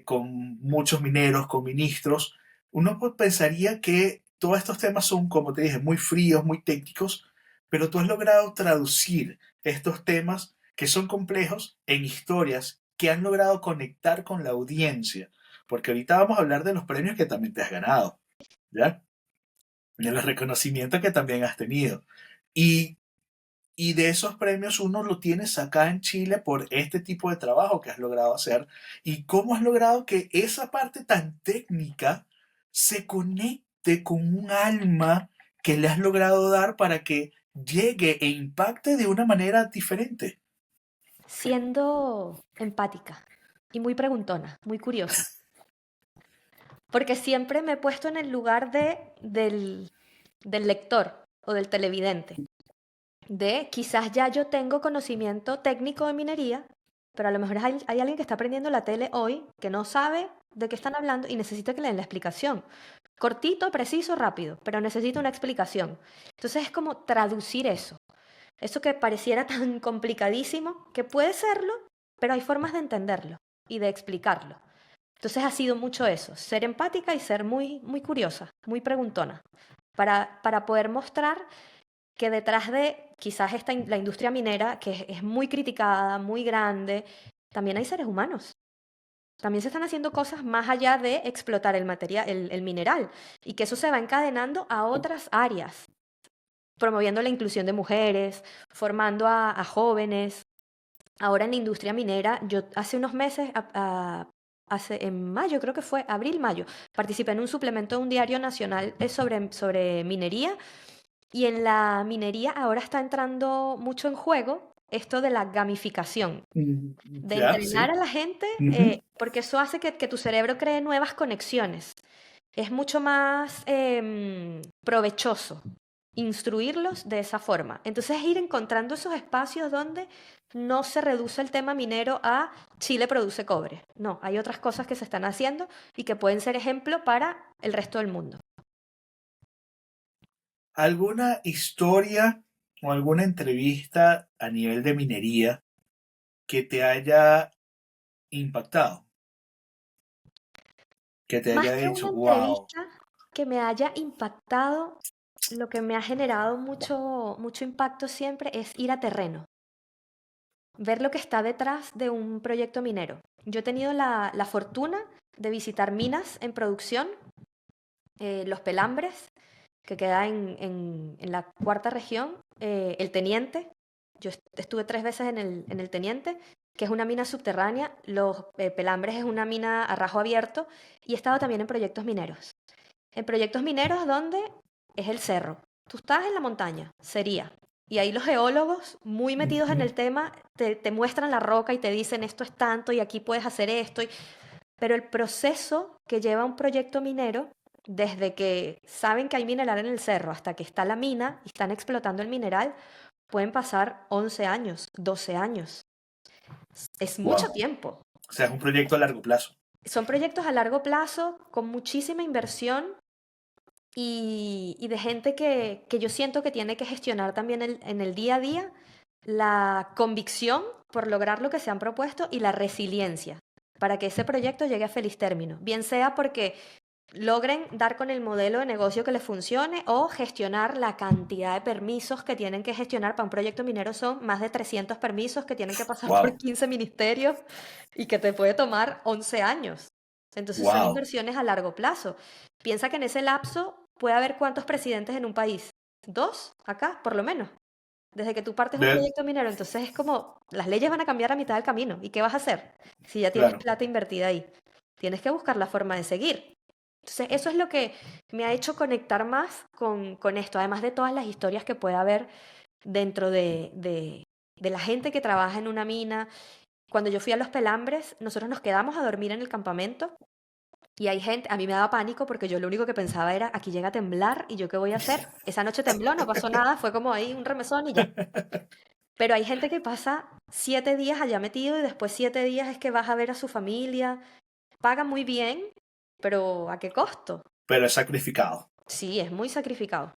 con muchos mineros, con ministros, uno pensaría que todos estos temas son, como te dije, muy fríos, muy técnicos, pero tú has logrado traducir estos temas que son complejos en historias que han logrado conectar con la audiencia. Porque ahorita vamos a hablar de los premios que también te has ganado, ¿ya? De los reconocimientos que también has tenido. Y, y de esos premios uno lo tienes acá en Chile por este tipo de trabajo que has logrado hacer y cómo has logrado que esa parte tan técnica se conecte con un alma que le has logrado dar para que llegue e impacte de una manera diferente. Siendo empática y muy preguntona, muy curiosa. Porque siempre me he puesto en el lugar del lector. o del televidente. De quizás ya yo tengo conocimiento técnico de minería, pero a lo mejor hay alguien que está aprendiendo la tele hoy que no sabe de qué están hablando y necesita que le den la explicación. Cortito, preciso, rápido, pero necesita una explicación. Entonces es como traducir eso. Eso que pareciera tan complicadísimo, que puede serlo, pero hay formas de entenderlo y de explicarlo. Entonces ha sido mucho eso, ser empática y ser muy, muy curiosa, muy preguntona, para poder mostrar que detrás de quizás la industria minera, que es muy criticada, muy grande, también hay seres humanos. También se están haciendo cosas más allá de explotar el material, el mineral, y que eso se va encadenando a otras áreas, promoviendo la inclusión de mujeres, formando a jóvenes. Ahora en la industria minera, yo hace unos meses, en mayo, creo que fue, abril, mayo, participé en un suplemento de un diario nacional sobre minería y en la minería ahora está entrando mucho en juego esto de la gamificación, de Ya, entrenar a sí. la gente, Ujú. porque eso hace que tu cerebro cree nuevas conexiones. Es mucho más provechoso instruirlos de esa forma. Entonces ir encontrando esos espacios donde no se reduce el tema minero a Chile produce cobre. No, hay otras cosas que se están haciendo y que pueden ser ejemplo para el resto del mundo. ¿Alguna historia o alguna entrevista a nivel de minería que te haya impactado? Que te Más haya que una dicho, wow. entrevista que me haya impactado, lo que me ha generado mucho, mucho impacto siempre es ir a terreno, ver lo que está detrás de un proyecto minero. Yo he tenido la fortuna de visitar minas en producción, Los Pelambres, que queda en la cuarta región, El Teniente. Yo estuve 3 veces en el Teniente, que es una mina subterránea. Los Pelambres es una mina a rajo abierto. Y he estado también en proyectos mineros. En proyectos mineros donde es el cerro. Tú estás en la montaña, sería. Y ahí los geólogos, muy metidos en Ujú. el tema, te muestran la roca y te dicen esto es tanto y aquí puedes hacer esto. Pero el proceso que lleva un proyecto minero, desde que saben que hay mineral en el cerro hasta que está la mina y están explotando el mineral, pueden pasar 11 años, 12 años. Es mucho Wow. tiempo. O sea, es un proyecto a largo plazo. Son proyectos a largo plazo, con muchísima inversión y de gente que yo siento que tiene que gestionar también en el día a día la convicción por lograr lo que se han propuesto y la resiliencia para que ese proyecto llegue a feliz término. Bien sea porque logren dar con el modelo de negocio que les funcione o gestionar la cantidad de permisos que tienen que gestionar para un proyecto minero. Son más de 300 permisos que tienen que pasar por Wow. 15 ministerios y que te puede tomar 11 años. Entonces son Wow. inversiones a largo plazo. Piensa que en ese lapso puede haber cuántos presidentes en un país. Dos, acá, por lo menos. Desde que tú partes un De- proyecto minero, entonces es como las leyes van a cambiar a mitad del camino. ¿Y qué vas a hacer si ya tienes claro. plata invertida ahí? Tienes que buscar la forma de seguir. Entonces, eso es lo que me ha hecho conectar más con esto, además de todas las historias que puede haber dentro de la gente que trabaja en una mina. Cuando yo fui a Los Pelambres, nosotros nos quedamos a dormir en el campamento y hay gente, a mí me daba pánico porque yo lo único que pensaba era, aquí llega a temblar y yo qué voy a hacer. Esa noche tembló, no pasó nada, fue como ahí un remesón y ya. Pero hay gente que pasa 7 días allá metido y después 7 días es que vas a ver a su familia. Paga muy bien, pero ¿a qué costo? Pero es sacrificado. Sí, es muy sacrificado.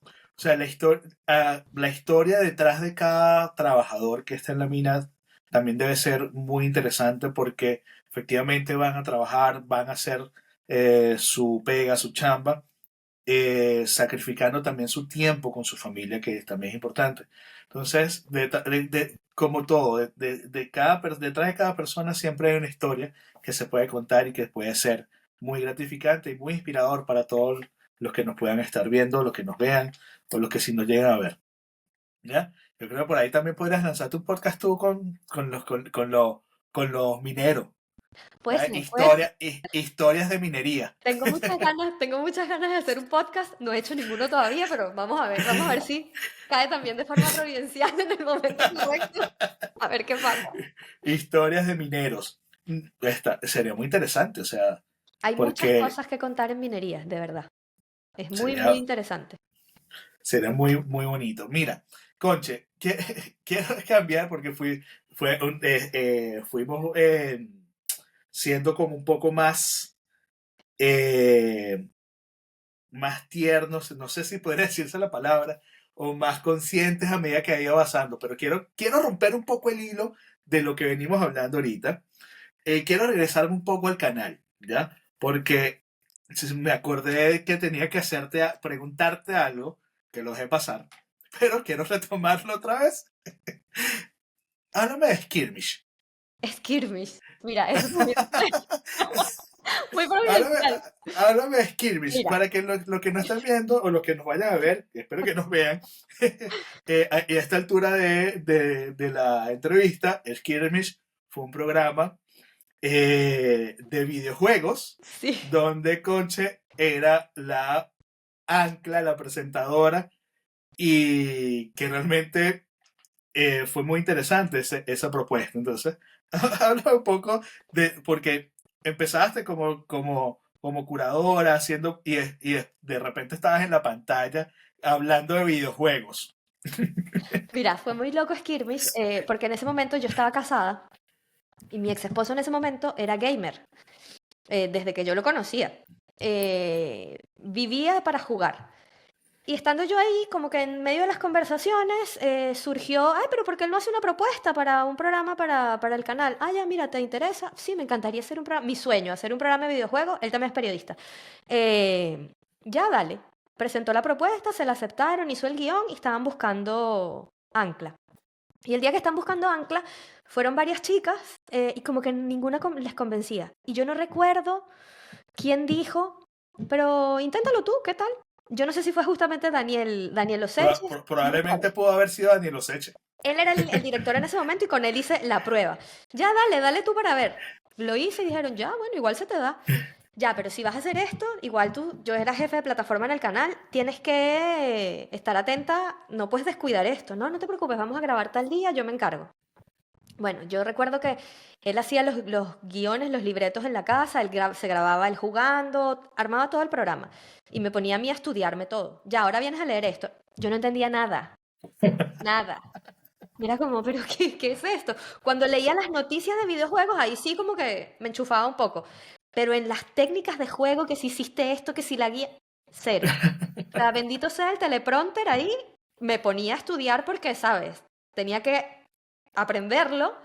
O sea, la historia detrás de cada trabajador que está en la mina también debe ser muy interesante porque efectivamente van a trabajar, van a hacer su pega, su chamba, sacrificando también su tiempo con su familia, que también es importante. Entonces, como todo, detrás de cada persona siempre hay una historia que se puede contar y que puede ser muy gratificante y muy inspirador para todos los que nos puedan estar viendo, los que nos vean o los que sí nos llegan a ver. ¿Ya? Yo creo que por ahí también podrías lanzar tu podcast tú con los mineros. Puede ¿Ya? ser, puede ser. Historias de minería. Tengo muchas ganas de hacer un podcast. No he hecho ninguno todavía, pero vamos a ver si cae también de forma providencial en el momento correcto. A ver qué pasa. Historias de mineros. Sería muy interesante, o sea, Hay muchas porque cosas que contar en minería, de verdad. Es muy, muy sería, interesante. sería muy, muy bonito. Mira, Conche, quiero cambiar porque fuimos siendo como un poco eh, más tiernos, no sé si podría decirse la palabra, o más conscientes a medida que iba avanzando, pero quiero romper un poco el hilo de lo que venimos hablando ahorita. Quiero regresarme un poco al canal, ¿ya? Porque me acordé que tenía que preguntarte algo, que lo dejé pasar, pero quiero retomarlo otra vez. Háblame de Skirmish. Skirmish. Mira, eso es muy, muy Háblame, providencial. háblame de Skirmish, Mira, para que lo que no están viendo o los que nos vayan a ver, y espero que nos vean, a esta altura de la entrevista, Skirmish fue un programa de videojuegos sí. donde Conche era la ancla, la presentadora, y que realmente fue muy interesante esa propuesta. Entonces, habla un poco porque empezaste como curadora haciendo y de repente estabas en la pantalla hablando de videojuegos. Mira, fue muy loco Skirmish, porque en ese momento yo estaba casada y mi ex esposo en ese momento era gamer, desde que yo lo conocía. Vivía para jugar. Y estando yo ahí, como que en medio de las conversaciones, surgió, ay, pero ¿por qué él no hace una propuesta para un programa para el canal? Ah, ya, mira, ¿te interesa? Sí, me encantaría hacer un programa, mi sueño, hacer un programa de videojuegos, él también es periodista. Ya, dale. Presentó la propuesta, se la aceptaron, hizo el guión y estaban buscando ancla. Y el día que están buscando ancla, fueron varias chicas y como que ninguna les convencía. Y yo no recuerdo quién dijo, pero inténtalo tú, ¿qué tal? Yo no sé si fue justamente Daniel Oseche, no recuerdo. Probablemente pudo haber sido Daniel Oseche. Él era el director en ese momento y con él hice la prueba. Ya, dale tú para ver. Lo hice y dijeron, ya, bueno, igual se te da. Ya, pero si vas a hacer esto, igual tú, yo era jefe de plataforma en el canal, tienes que estar atenta, no puedes descuidar esto. No, no te preocupes, vamos a grabar tal día, yo me encargo. Bueno, yo recuerdo que él hacía los guiones, los libretos en la casa, se grababa él jugando, armaba todo el programa y me ponía a mí a estudiarme todo. Ya, ahora vienes a leer esto. Yo no entendía nada, nada. Mira como, pero ¿qué es esto? Cuando leía las noticias de videojuegos, ahí sí como que me enchufaba un poco. Pero en las técnicas de juego, que si hiciste esto, que si la guía, cero. O sea, bendito sea el teleprompter ahí, me ponía a estudiar porque, ¿sabes? Tenía que aprenderlo,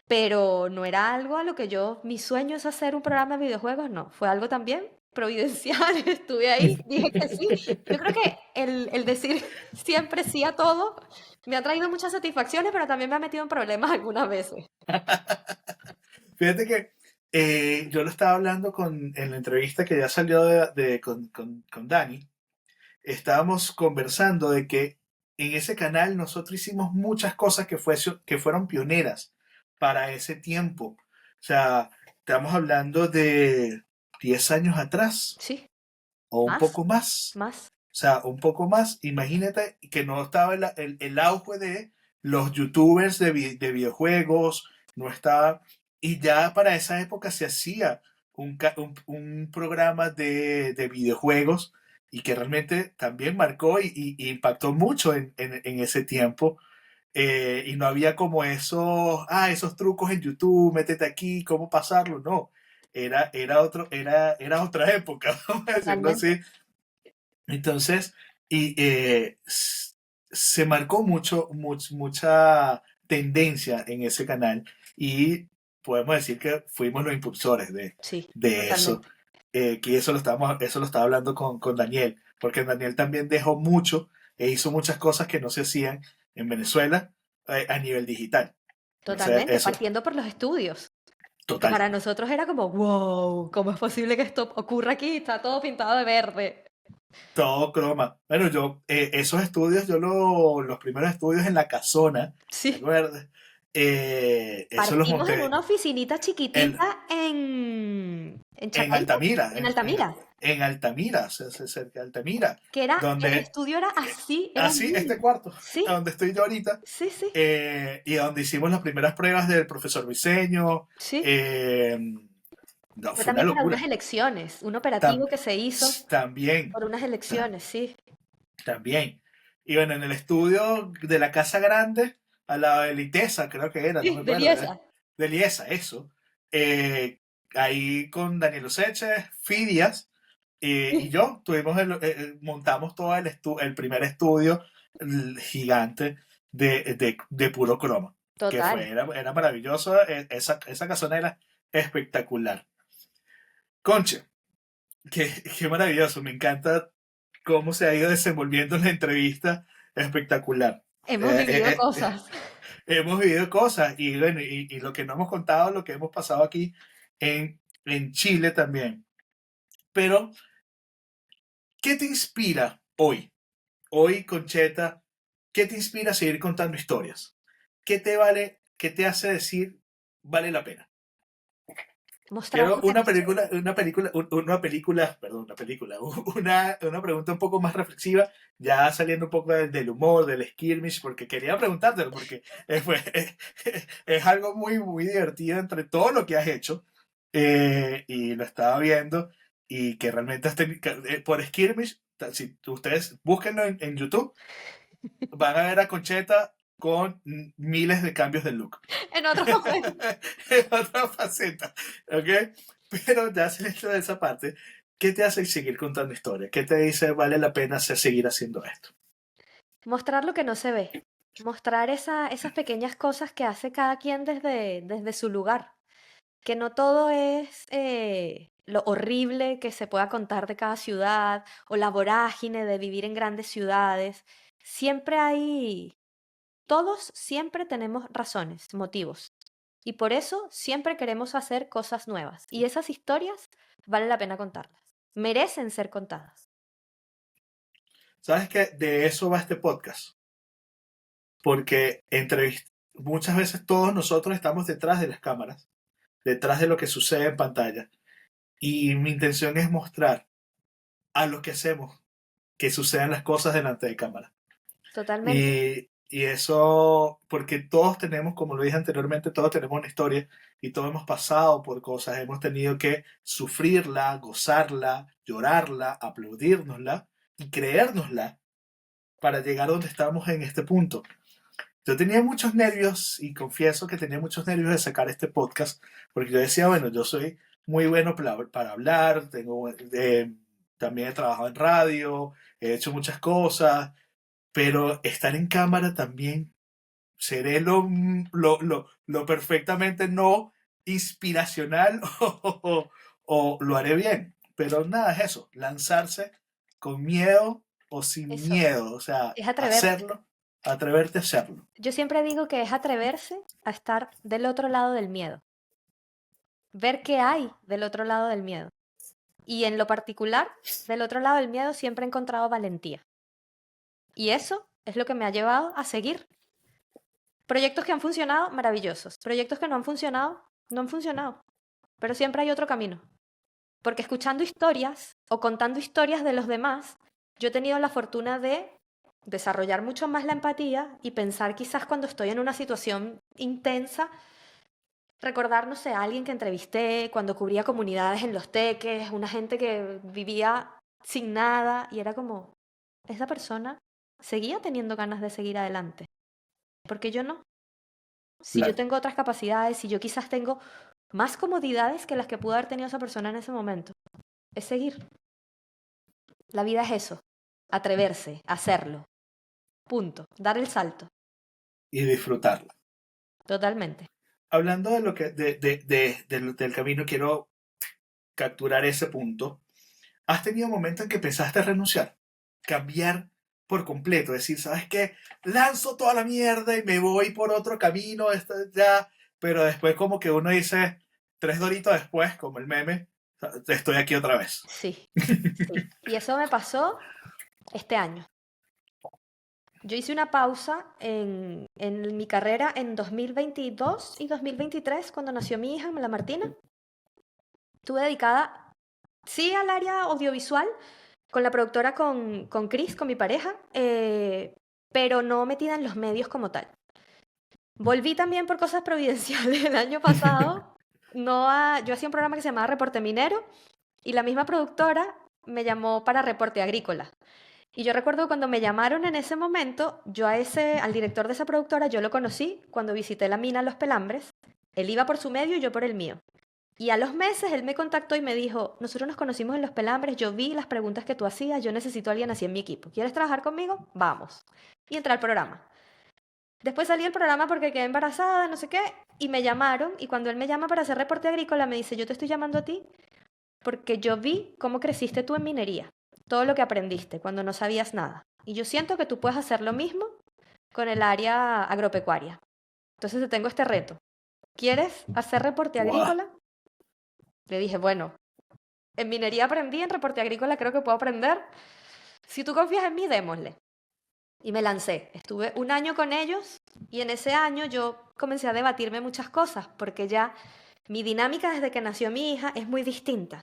pero no era algo a lo que mi sueño es hacer un programa de videojuegos, no. Fue algo también providencial, estuve ahí, dije que sí. Yo creo que el decir siempre sí a todo me ha traído muchas satisfacciones, pero también me ha metido en problemas algunas veces. Fíjate que yo lo estaba hablando en la entrevista que ya salió con Dani. Estábamos conversando de que en ese canal nosotros hicimos muchas cosas que fueron pioneras para ese tiempo. O sea, estamos hablando de 10 años atrás Sí, o un más, poco más. más. O sea, un poco más. Imagínate que no estaba el auge de los youtubers de videojuegos, no estaba. Y ya para esa época se hacía un programa de videojuegos y que realmente también marcó y impactó mucho en ese tiempo. Y no había como esos trucos en YouTube, métete aquí, cómo pasarlo, no. Era otra época, vamos a decirlo Totalmente. así. Entonces, se marcó mucha tendencia en ese canal y podemos decir que fuimos los impulsores Sí, de eso, totalmente. que eso lo estaba hablando con Daniel, porque Daniel también dejó mucho e hizo muchas cosas que no se hacían en Venezuela a nivel digital. Entonces, Totalmente, eso, partiendo por los estudios, que total. para nosotros era como, wow, ¿cómo es posible que esto ocurra aquí? Está todo pintado de verde. Todo croma. Bueno, esos estudios, los primeros estudios en la casona, ¿te Sí. acuerdas? Eso los Partimos en monté una oficinita en, chiquitita en en Chacaita, Altamira, en Altamira, en Altamira, cerca de Altamira, que era, el donde, estudio era así, era así, este mínimo. cuarto, Sí, donde estoy yo ahorita, sí, sí, y donde hicimos las primeras pruebas del profesor Briseño, sí. eh, no, Fue fue una también para unas locura. elecciones, un operativo Tam- que se hizo También, por unas elecciones, sí. también. Y bueno, en el estudio de la Casa Grande, a la de Litesa, creo que era, no me acuerdo, Belleza. de Liesa, eso. Eh, Ahí con Daniel Oseche, Fidias y yo tuvimos montamos todo el primer estudio gigante de puro croma, que Total. era maravilloso. Esa casona era espectacular. Conche, qué maravilloso, me encanta cómo se ha ido desenvolviendo la entrevista, espectacular. Hemos Eh, vivido eh, eh, cosas. Hemos vivido cosas y, bueno, y lo que no hemos contado, lo que hemos pasado aquí en Chile también. Pero, ¿qué te inspira hoy? Hoy, Concheta, ¿qué te inspira a seguir contando historias? ¿Qué te hace decir vale la pena? Mostrar Quiero lo que no se ve. una película, una pregunta un poco más reflexiva, ya saliendo un poco del humor, del skirmish, porque quería preguntártelo, porque es algo muy divertido entre todo lo que has hecho, y lo estaba viendo, y que realmente por skirmish, si ustedes búsquenlo en YouTube, van a ver a Concheta con miles de cambios de look. En otro momento. Es otra faceta, ¿ok? Pero ya se hecho de esa parte, ¿qué te hace seguir contando historias? ¿Qué te dice vale la pena seguir haciendo esto? Mostrar lo que no se ve. Mostrar esas pequeñas cosas que hace cada quien desde su lugar. Que no todo es lo horrible que se pueda contar de cada ciudad o la vorágine de vivir en grandes ciudades. Siempre hay, todos siempre tenemos razones, motivos. Y por eso siempre queremos hacer cosas nuevas. Y esas historias vale la pena contarlas. Merecen ser contadas. ¿Sabes qué? De eso va este podcast. Porque muchas veces todos nosotros estamos detrás de las cámaras, detrás de lo que sucede en pantalla. Y mi intención es mostrar a lo que hacemos que sucedan las cosas delante de cámara. Totalmente. Y eso, porque todos tenemos, como lo dije anteriormente, todos tenemos una historia y todos hemos pasado por cosas, hemos tenido que sufrirla, gozarla, llorarla, aplaudirnosla y creérnosla para llegar donde estamos en este punto. Yo tenía muchos nervios y confieso que tenía muchos nervios de sacar este podcast porque yo decía, bueno, yo soy muy bueno para hablar, también he trabajado en radio, he hecho muchas cosas, pero estar en cámara también seré lo perfectamente no inspiracional o lo haré bien. Pero nada, es eso, lanzarse con miedo o sin Eso. miedo, o sea, Es atreverse. hacerlo, atreverte a hacerlo. Yo siempre digo que es atreverse a estar del otro lado del miedo. Ver qué hay del otro lado del miedo. Y en lo particular, del otro lado del miedo siempre he encontrado valentía. Y eso es lo que me ha llevado a seguir. Proyectos que han funcionado, maravillosos. Proyectos que no han funcionado, no han funcionado. Pero siempre hay otro camino. Porque escuchando historias o contando historias de los demás, yo he tenido la fortuna de desarrollar mucho más la empatía y pensar quizás cuando estoy en una situación intensa, recordar, no sé, a alguien que entrevisté cuando cubría comunidades en Los Teques, una gente que vivía sin nada y era como, esa persona seguía teniendo ganas de seguir adelante. Porque yo no. Si yo Claro. tengo otras capacidades, si yo quizás tengo más comodidades que las que pudo haber tenido esa persona en ese momento, es seguir. La vida es eso, atreverse, hacerlo. Punto. Dar el salto. Y disfrutarla. Totalmente. Hablando de lo que, del camino, quiero capturar ese punto. ¿Has tenido momentos en que pensaste renunciar? Cambiar por completo, decir, ¿sabes qué? Lanzo toda la mierda y me voy por otro camino, esto ya, pero después como que uno dice, 3 doritos después, como el meme, estoy aquí otra vez. Sí, sí. Y eso me pasó este año. Yo hice una pausa en mi carrera en 2022 y 2023, cuando nació mi hija, la Martina. Estuve dedicada, sí, al área audiovisual, con la productora, con Chris, con mi pareja, pero no metida en los medios como tal. Volví también por cosas providenciales el año pasado. Yo hacía un programa que se llamaba Reporte Minero y la misma productora me llamó para Reporte Agrícola. Y yo recuerdo cuando me llamaron en ese momento, al director de esa productora, yo lo conocí cuando visité la mina Los Pelambres. Él iba por su medio y yo por el mío. Y a los meses él me contactó y me dijo, nosotros nos conocimos en Los Pelambres, yo vi las preguntas que tú hacías, yo necesito a alguien así en mi equipo. ¿Quieres trabajar conmigo? Vamos. Y entré al programa. Después salí del programa porque quedé embarazada, no sé qué, y me llamaron. Y cuando él me llama para hacer reporte agrícola, me dice, yo te estoy llamando a ti porque yo vi cómo creciste tú en minería, todo lo que aprendiste cuando no sabías nada. Y yo siento que tú puedes hacer lo mismo con el área agropecuaria. Entonces te tengo este reto. ¿Quieres hacer reporte Guau. agrícola? Le dije, bueno, en minería aprendí, en reporte agrícola creo que puedo aprender. Si tú confías en mí, démosle. Y me lancé. Estuve un año con ellos y en ese año yo comencé a debatirme muchas cosas porque ya mi dinámica desde que nació mi hija es muy distinta.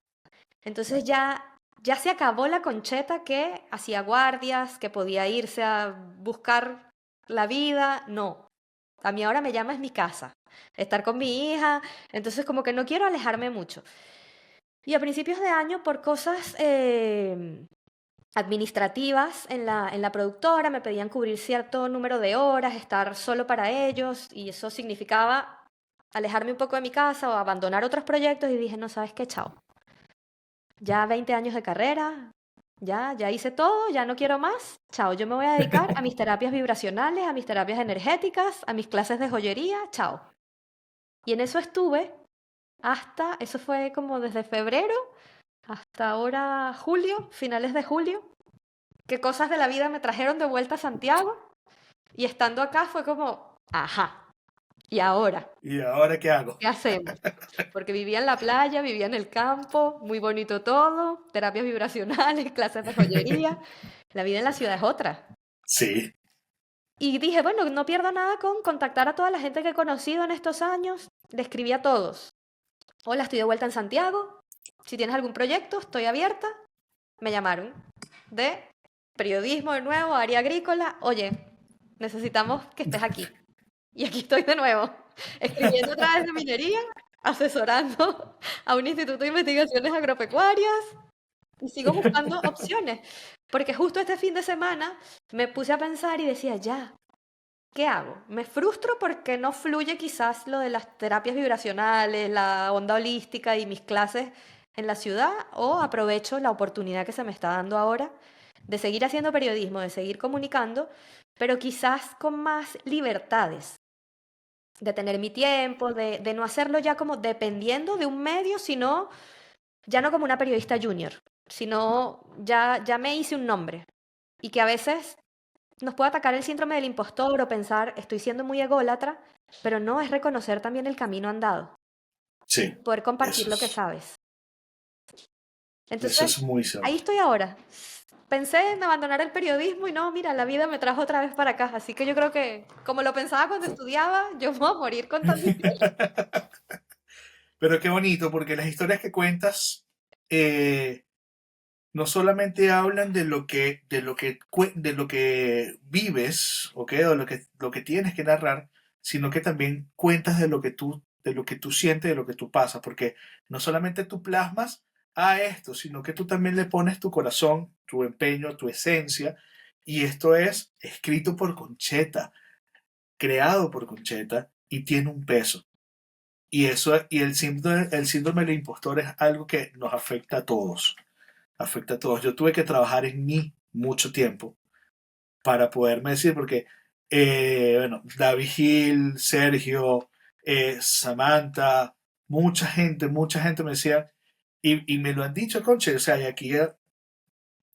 Entonces ya se acabó la Concheta que hacía guardias, que podía irse a buscar la vida. No, a mí ahora me llama es mi casa, estar con mi hija. Entonces como que no quiero alejarme mucho. Y a principios de año, por cosas administrativas en la productora, me pedían cubrir cierto número de horas, estar solo para ellos, y eso significaba alejarme un poco de mi casa o abandonar otros proyectos, y dije, no, ¿sabes qué? Chao. Ya 20 años de carrera, ya hice todo, ya no quiero más. Chao, yo me voy a dedicar a mis terapias vibracionales, a mis terapias energéticas, a mis clases de joyería, chao. Y en eso estuve eso fue como desde febrero hasta ahora julio, finales de julio, que cosas de la vida me trajeron de vuelta a Santiago y estando acá fue como, ajá, ¿y ahora? ¿Y ahora qué hago? ¿Qué hacemos? Porque vivía en la playa, vivía en el campo, muy bonito todo, terapias vibracionales, clases de joyería. La vida en la ciudad es otra. Sí. Y dije, bueno, no pierdo nada con contactar a toda la gente que he conocido en estos años. Le escribí a todos. Hola, estoy de vuelta en Santiago. Si tienes algún proyecto, estoy abierta. Me llamaron de periodismo de nuevo, área agrícola. Oye, necesitamos que estés aquí. Y aquí estoy de nuevo, escribiendo otra vez de minería, asesorando a un instituto de investigaciones agropecuarias y sigo buscando opciones. Porque justo este fin de semana me puse a pensar y decía, ya, ¿qué hago? Me frustro porque no fluye quizás lo de las terapias vibracionales, la onda holística y mis clases en la ciudad, o aprovecho la oportunidad que se me está dando ahora de seguir haciendo periodismo, de seguir comunicando, pero quizás con más libertades, de tener mi tiempo, de no hacerlo ya como dependiendo de un medio, sino ya no como una periodista junior, sino ya me hice un nombre. Y que a veces nos puede atacar el síndrome del impostor o pensar, estoy siendo muy ególatra, pero no es reconocer también el camino andado y Sí, poder compartir eso lo que es, sabes. eso Entonces, es muy ahí cierto. estoy ahora. Pensé en abandonar el periodismo y no, mira, la vida me trajo otra vez para acá. Así que yo creo que, como lo pensaba cuando estudiaba, yo me voy a morir contando historias. Pero qué bonito, porque las historias que cuentas eh, no solamente hablan de lo que vives, ¿ok? O lo que tienes que narrar, sino que también cuentas de lo que tú sientes, de lo que tú pasas, porque no solamente tú plasmas a esto, sino que tú también le pones tu corazón, tu empeño, tu esencia, y esto es escrito por Concheta, creado por Concheta, y tiene un peso. Y el síndrome del impostor es algo que nos afecta a todos. Afecta a todos. Yo tuve que trabajar en mí mucho tiempo para poderme decir, porque, bueno, David Hill, Sergio, Samantha, mucha gente me decía, y me lo han dicho, conche, o sea, y aquí,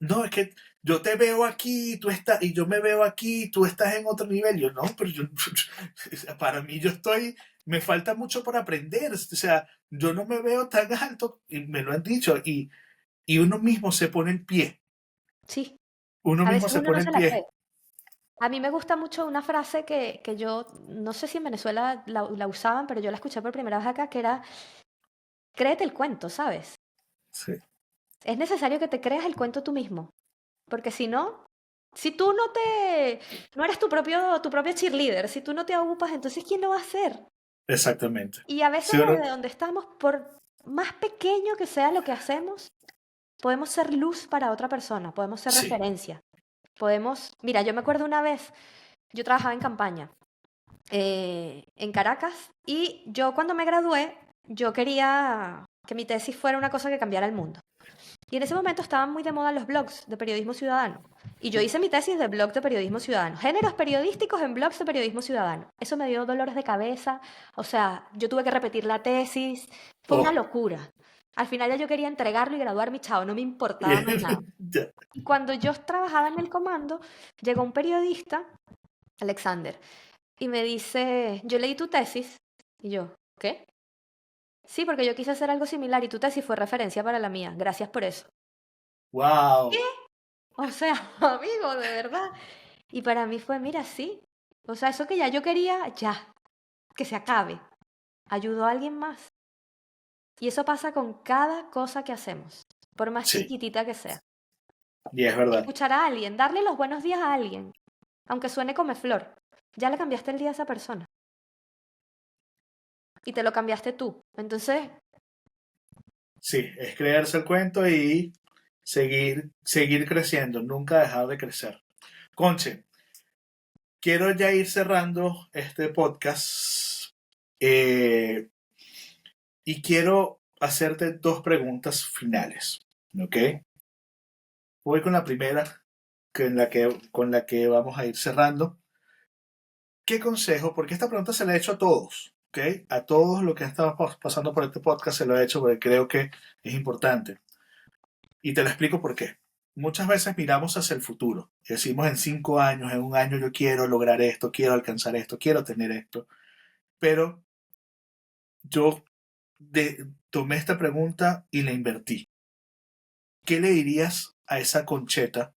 no, es que yo te veo aquí, tú estás, y yo me veo aquí, tú estás en otro nivel. Yo, no, pero yo, para mí yo estoy, me falta mucho por aprender, o sea, yo no me veo tan alto, y me lo han dicho, y uno mismo se pone el pie, Sí, uno a mismo veces se uno no pone se el la pie. cree. A mí me gusta mucho una frase que yo, no sé si en Venezuela la usaban, pero yo la escuché por primera vez acá, que era, créete el cuento, ¿sabes? Sí, Es necesario que te creas el cuento tú mismo, porque si no, si tú no eres tu propio cheerleader, si tú no te ocupas, entonces ¿quién lo va a hacer? exactamente. Y a veces Sí, ¿verdad? desde donde estamos, por más pequeño que sea lo que hacemos, podemos ser luz para otra persona, podemos ser Sí, referencia. Mira, yo me acuerdo una vez, yo trabajaba en campaña en Caracas y yo cuando me gradué, yo quería que mi tesis fuera una cosa que cambiara el mundo. Y en ese momento estaban muy de moda los blogs de periodismo ciudadano. Y yo hice mi tesis de blog de periodismo ciudadano. Géneros periodísticos en blogs de periodismo ciudadano. Eso me dio dolores de cabeza. O sea, yo tuve que repetir la tesis. Fue una Oh, locura. Al final ya yo quería entregarlo y graduarme, chao, no me importaba más nada. ya. Y cuando yo trabajaba en el comando, llegó un periodista, Alexander, y me dice, yo leí tu tesis. Y yo, ¿qué? Sí, porque yo quise hacer algo similar y tu tesis fue referencia para la mía. Gracias por eso. Wow. O sea, amigo, de verdad. Y para mí fue, mira, sí. O sea, eso que ya yo quería, ya, que se acabe. Ayudó a alguien más. Y eso pasa con cada cosa que hacemos, por más Sí, chiquitita que sea. y es verdad. Escuchar a alguien, darle los buenos días a alguien, aunque suene come flor. Ya le cambiaste el día a esa persona. Y te lo cambiaste tú. Entonces, Sí, es creerse el cuento y seguir creciendo, nunca dejar de crecer. Conche, quiero ya ir cerrando este podcast eh, y quiero hacerte dos preguntas finales, ¿ok? Voy con la primera, con la que vamos a ir cerrando. ¿Qué consejo? Porque esta pregunta se la he hecho a todos, ¿ok? A todos los que han estado pasando por este podcast se lo he hecho porque creo que es importante. Y te lo explico por qué. Muchas veces miramos hacia el futuro y decimos en 5 años, en un año yo quiero lograr esto, quiero alcanzar esto, quiero tener esto. Pero yo tomé esta pregunta y la invertí. ¿Qué le dirías a esa Concheta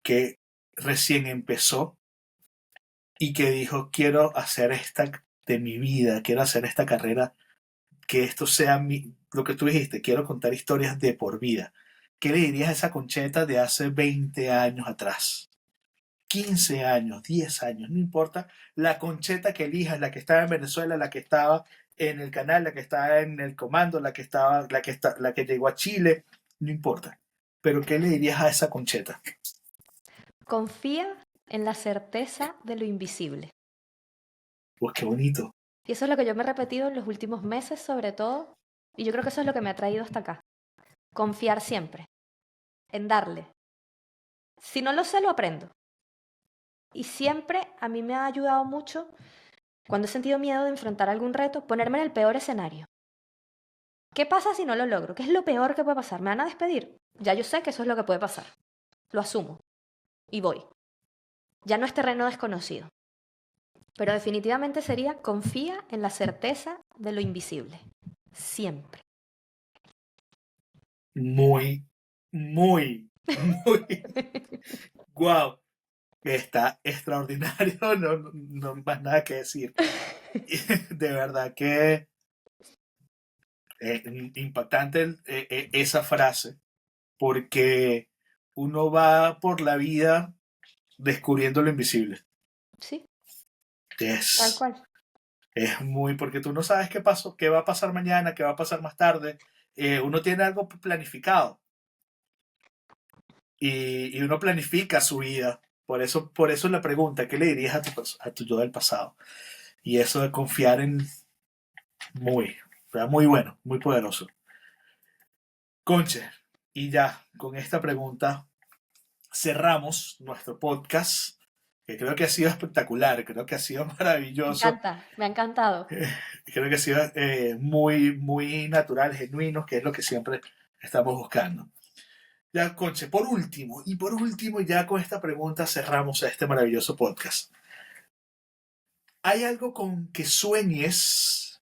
que recién empezó y que dijo, quiero hacer esta de mi vida, quiero hacer esta carrera, que esto sea lo que tú dijiste, quiero contar historias de por vida? ¿Qué le dirías a esa Concheta de hace 20 años atrás? 15 años, 10 años, no importa la Concheta que elijas, la que estaba en Venezuela, la que estaba en el canal, la que estaba en el comando, la que llegó a Chile, no importa. Pero ¿qué le dirías a esa Concheta? confía en la certeza de lo invisible. Pues qué bonito. Y eso es lo que yo me he repetido en los últimos meses, sobre todo. Y yo creo que eso es lo que me ha traído hasta acá. Confiar siempre, en darle. Si no lo sé, lo aprendo. Y siempre a mí me ha ayudado mucho, cuando he sentido miedo de enfrentar algún reto, ponerme en el peor escenario. ¿Qué pasa si no lo logro? ¿Qué es lo peor que puede pasar? ¿Me van a despedir? Ya yo sé que eso es lo que puede pasar. Lo asumo. Y voy. Ya no es terreno desconocido. Pero definitivamente sería confía en la certeza de lo invisible. Siempre. Muy, muy, muy, wow. Está extraordinario, no, no más nada que decir. De verdad que impactante esa frase, porque uno va por la vida descubriendo lo invisible. Sí, tal Es, cual. es muy, porque tú no sabes qué pasó, qué va a pasar mañana, qué va a pasar más tarde. Uno tiene algo planificado y uno planifica su vida. Por eso la pregunta, ¿qué le dirías a tu yo del pasado? Y eso de confiar en muy, muy bueno, muy poderoso. Conche, y ya con esta pregunta cerramos nuestro podcast, que creo que ha sido espectacular, creo que ha sido Me maravilloso, encanta, me ha encantado. eh, creo que ha sido muy, muy natural, genuino, que es lo que siempre estamos buscando. Ya, Conche, por último, ya con esta pregunta cerramos este maravilloso podcast. ¿Hay algo con que sueñes,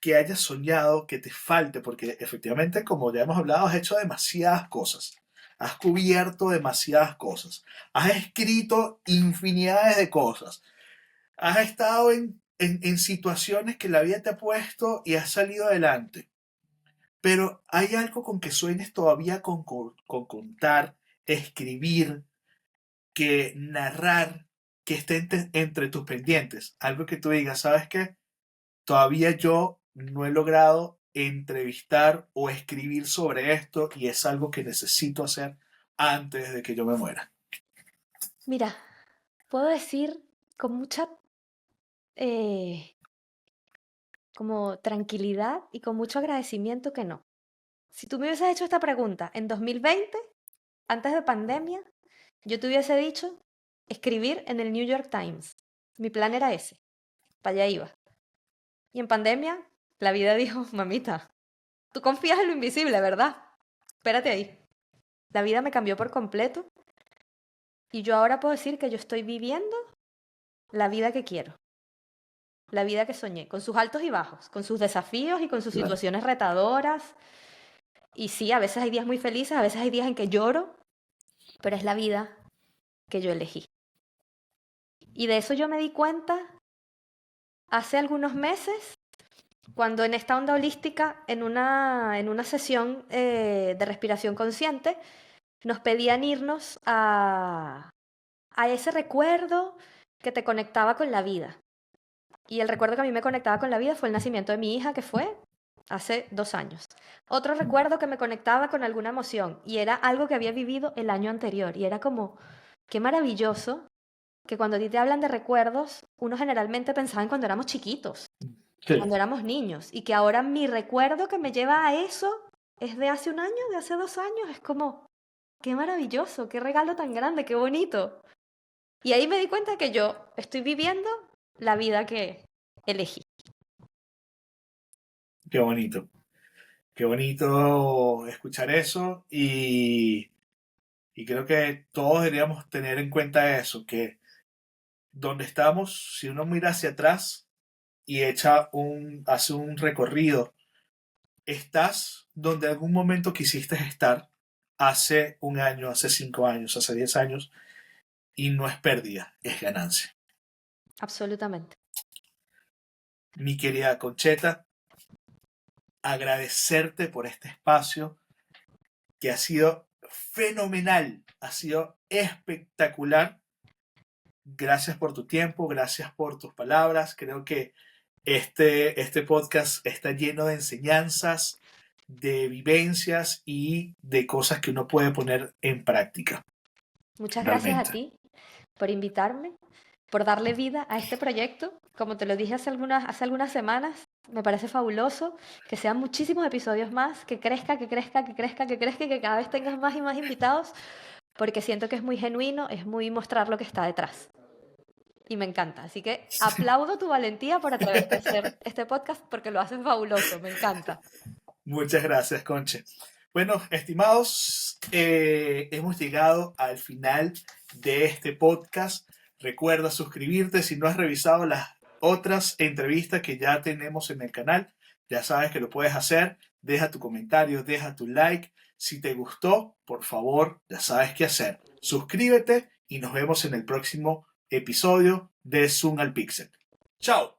que hayas soñado, que te falte? Porque efectivamente, como ya hemos hablado, has hecho demasiadas cosas. Has cubierto demasiadas cosas. Has escrito infinidades de cosas. Has estado en situaciones que la vida te ha puesto y has salido adelante. Pero hay algo con que sueñes todavía con contar, escribir, que narrar, que esté entre tus pendientes. Algo que tú digas, ¿sabes qué? Todavía yo no he logrado entrevistar o escribir sobre esto y es algo que necesito hacer antes de que yo me muera. Mira, puedo decir con mucha eh, como tranquilidad y con mucho agradecimiento que no. Si tú me hubieses hecho esta pregunta en 2020, antes de pandemia, yo te hubiese dicho escribir en el New York Times. Mi plan era ese, para allá iba. Y en pandemia, la vida dijo, mamita, tú confías en lo invisible, ¿verdad? Espérate ahí. La vida me cambió por completo y yo ahora puedo decir que yo estoy viviendo la vida que quiero, la vida que soñé, con sus altos y bajos, con sus desafíos y con sus Claro. situaciones retadoras. Y sí, a veces hay días muy felices, a veces hay días en que lloro, pero es la vida que yo elegí. Y de eso yo me di cuenta hace algunos meses, cuando en esta onda holística, en una sesión de respiración consciente, nos pedían irnos a ese recuerdo que te conectaba con la vida. Y el recuerdo que a mí me conectaba con la vida fue el nacimiento de mi hija, que fue hace 2 años. Otro recuerdo que me conectaba con alguna emoción y era algo que había vivido el año anterior. Y era como, qué maravilloso que cuando a ti te hablan de recuerdos, uno generalmente pensaba en cuando éramos chiquitos, Sí. cuando éramos niños, y que ahora mi recuerdo que me lleva a eso es de hace un año, de hace 2 años. Es como, qué maravilloso, qué regalo tan grande, qué bonito. Y ahí me di cuenta que yo estoy viviendo la vida que elegí. Qué bonito. Qué bonito escuchar eso y creo que todos deberíamos tener en cuenta eso, que donde estamos, si uno mira hacia atrás y hace un recorrido, estás donde algún momento quisiste estar hace un año, hace 5 años, hace 10 años, y no es pérdida, es ganancia. Absolutamente. Mi querida Concheta, agradecerte por este espacio que ha sido fenomenal, ha sido espectacular. Gracias por tu tiempo, gracias por tus palabras. Creo que este podcast está lleno de enseñanzas, de vivencias y de cosas que uno puede poner en práctica, Muchas gracias a realmente. ti por invitarme, por darle vida a este proyecto. Como te lo dije hace algunas semanas, me parece fabuloso que sean muchísimos episodios más, que crezca, que crezca, que crezca, que crezca y que cada vez tengas más y más invitados, porque siento que es muy genuino, es muy mostrar lo que está detrás. Y me encanta. Así que aplaudo tu valentía por atreverte a hacer este podcast porque lo haces fabuloso, me encanta. Muchas gracias, Conche. Bueno, estimados, hemos llegado al final de este podcast. Recuerda suscribirte si no has revisado las otras entrevistas que ya tenemos en el canal. Ya sabes que lo puedes hacer. Deja tu comentario, deja tu like. Si te gustó, por favor, ya sabes qué hacer. Suscríbete y nos vemos en el próximo episodio de Zoom al Pixel. ¡Chao!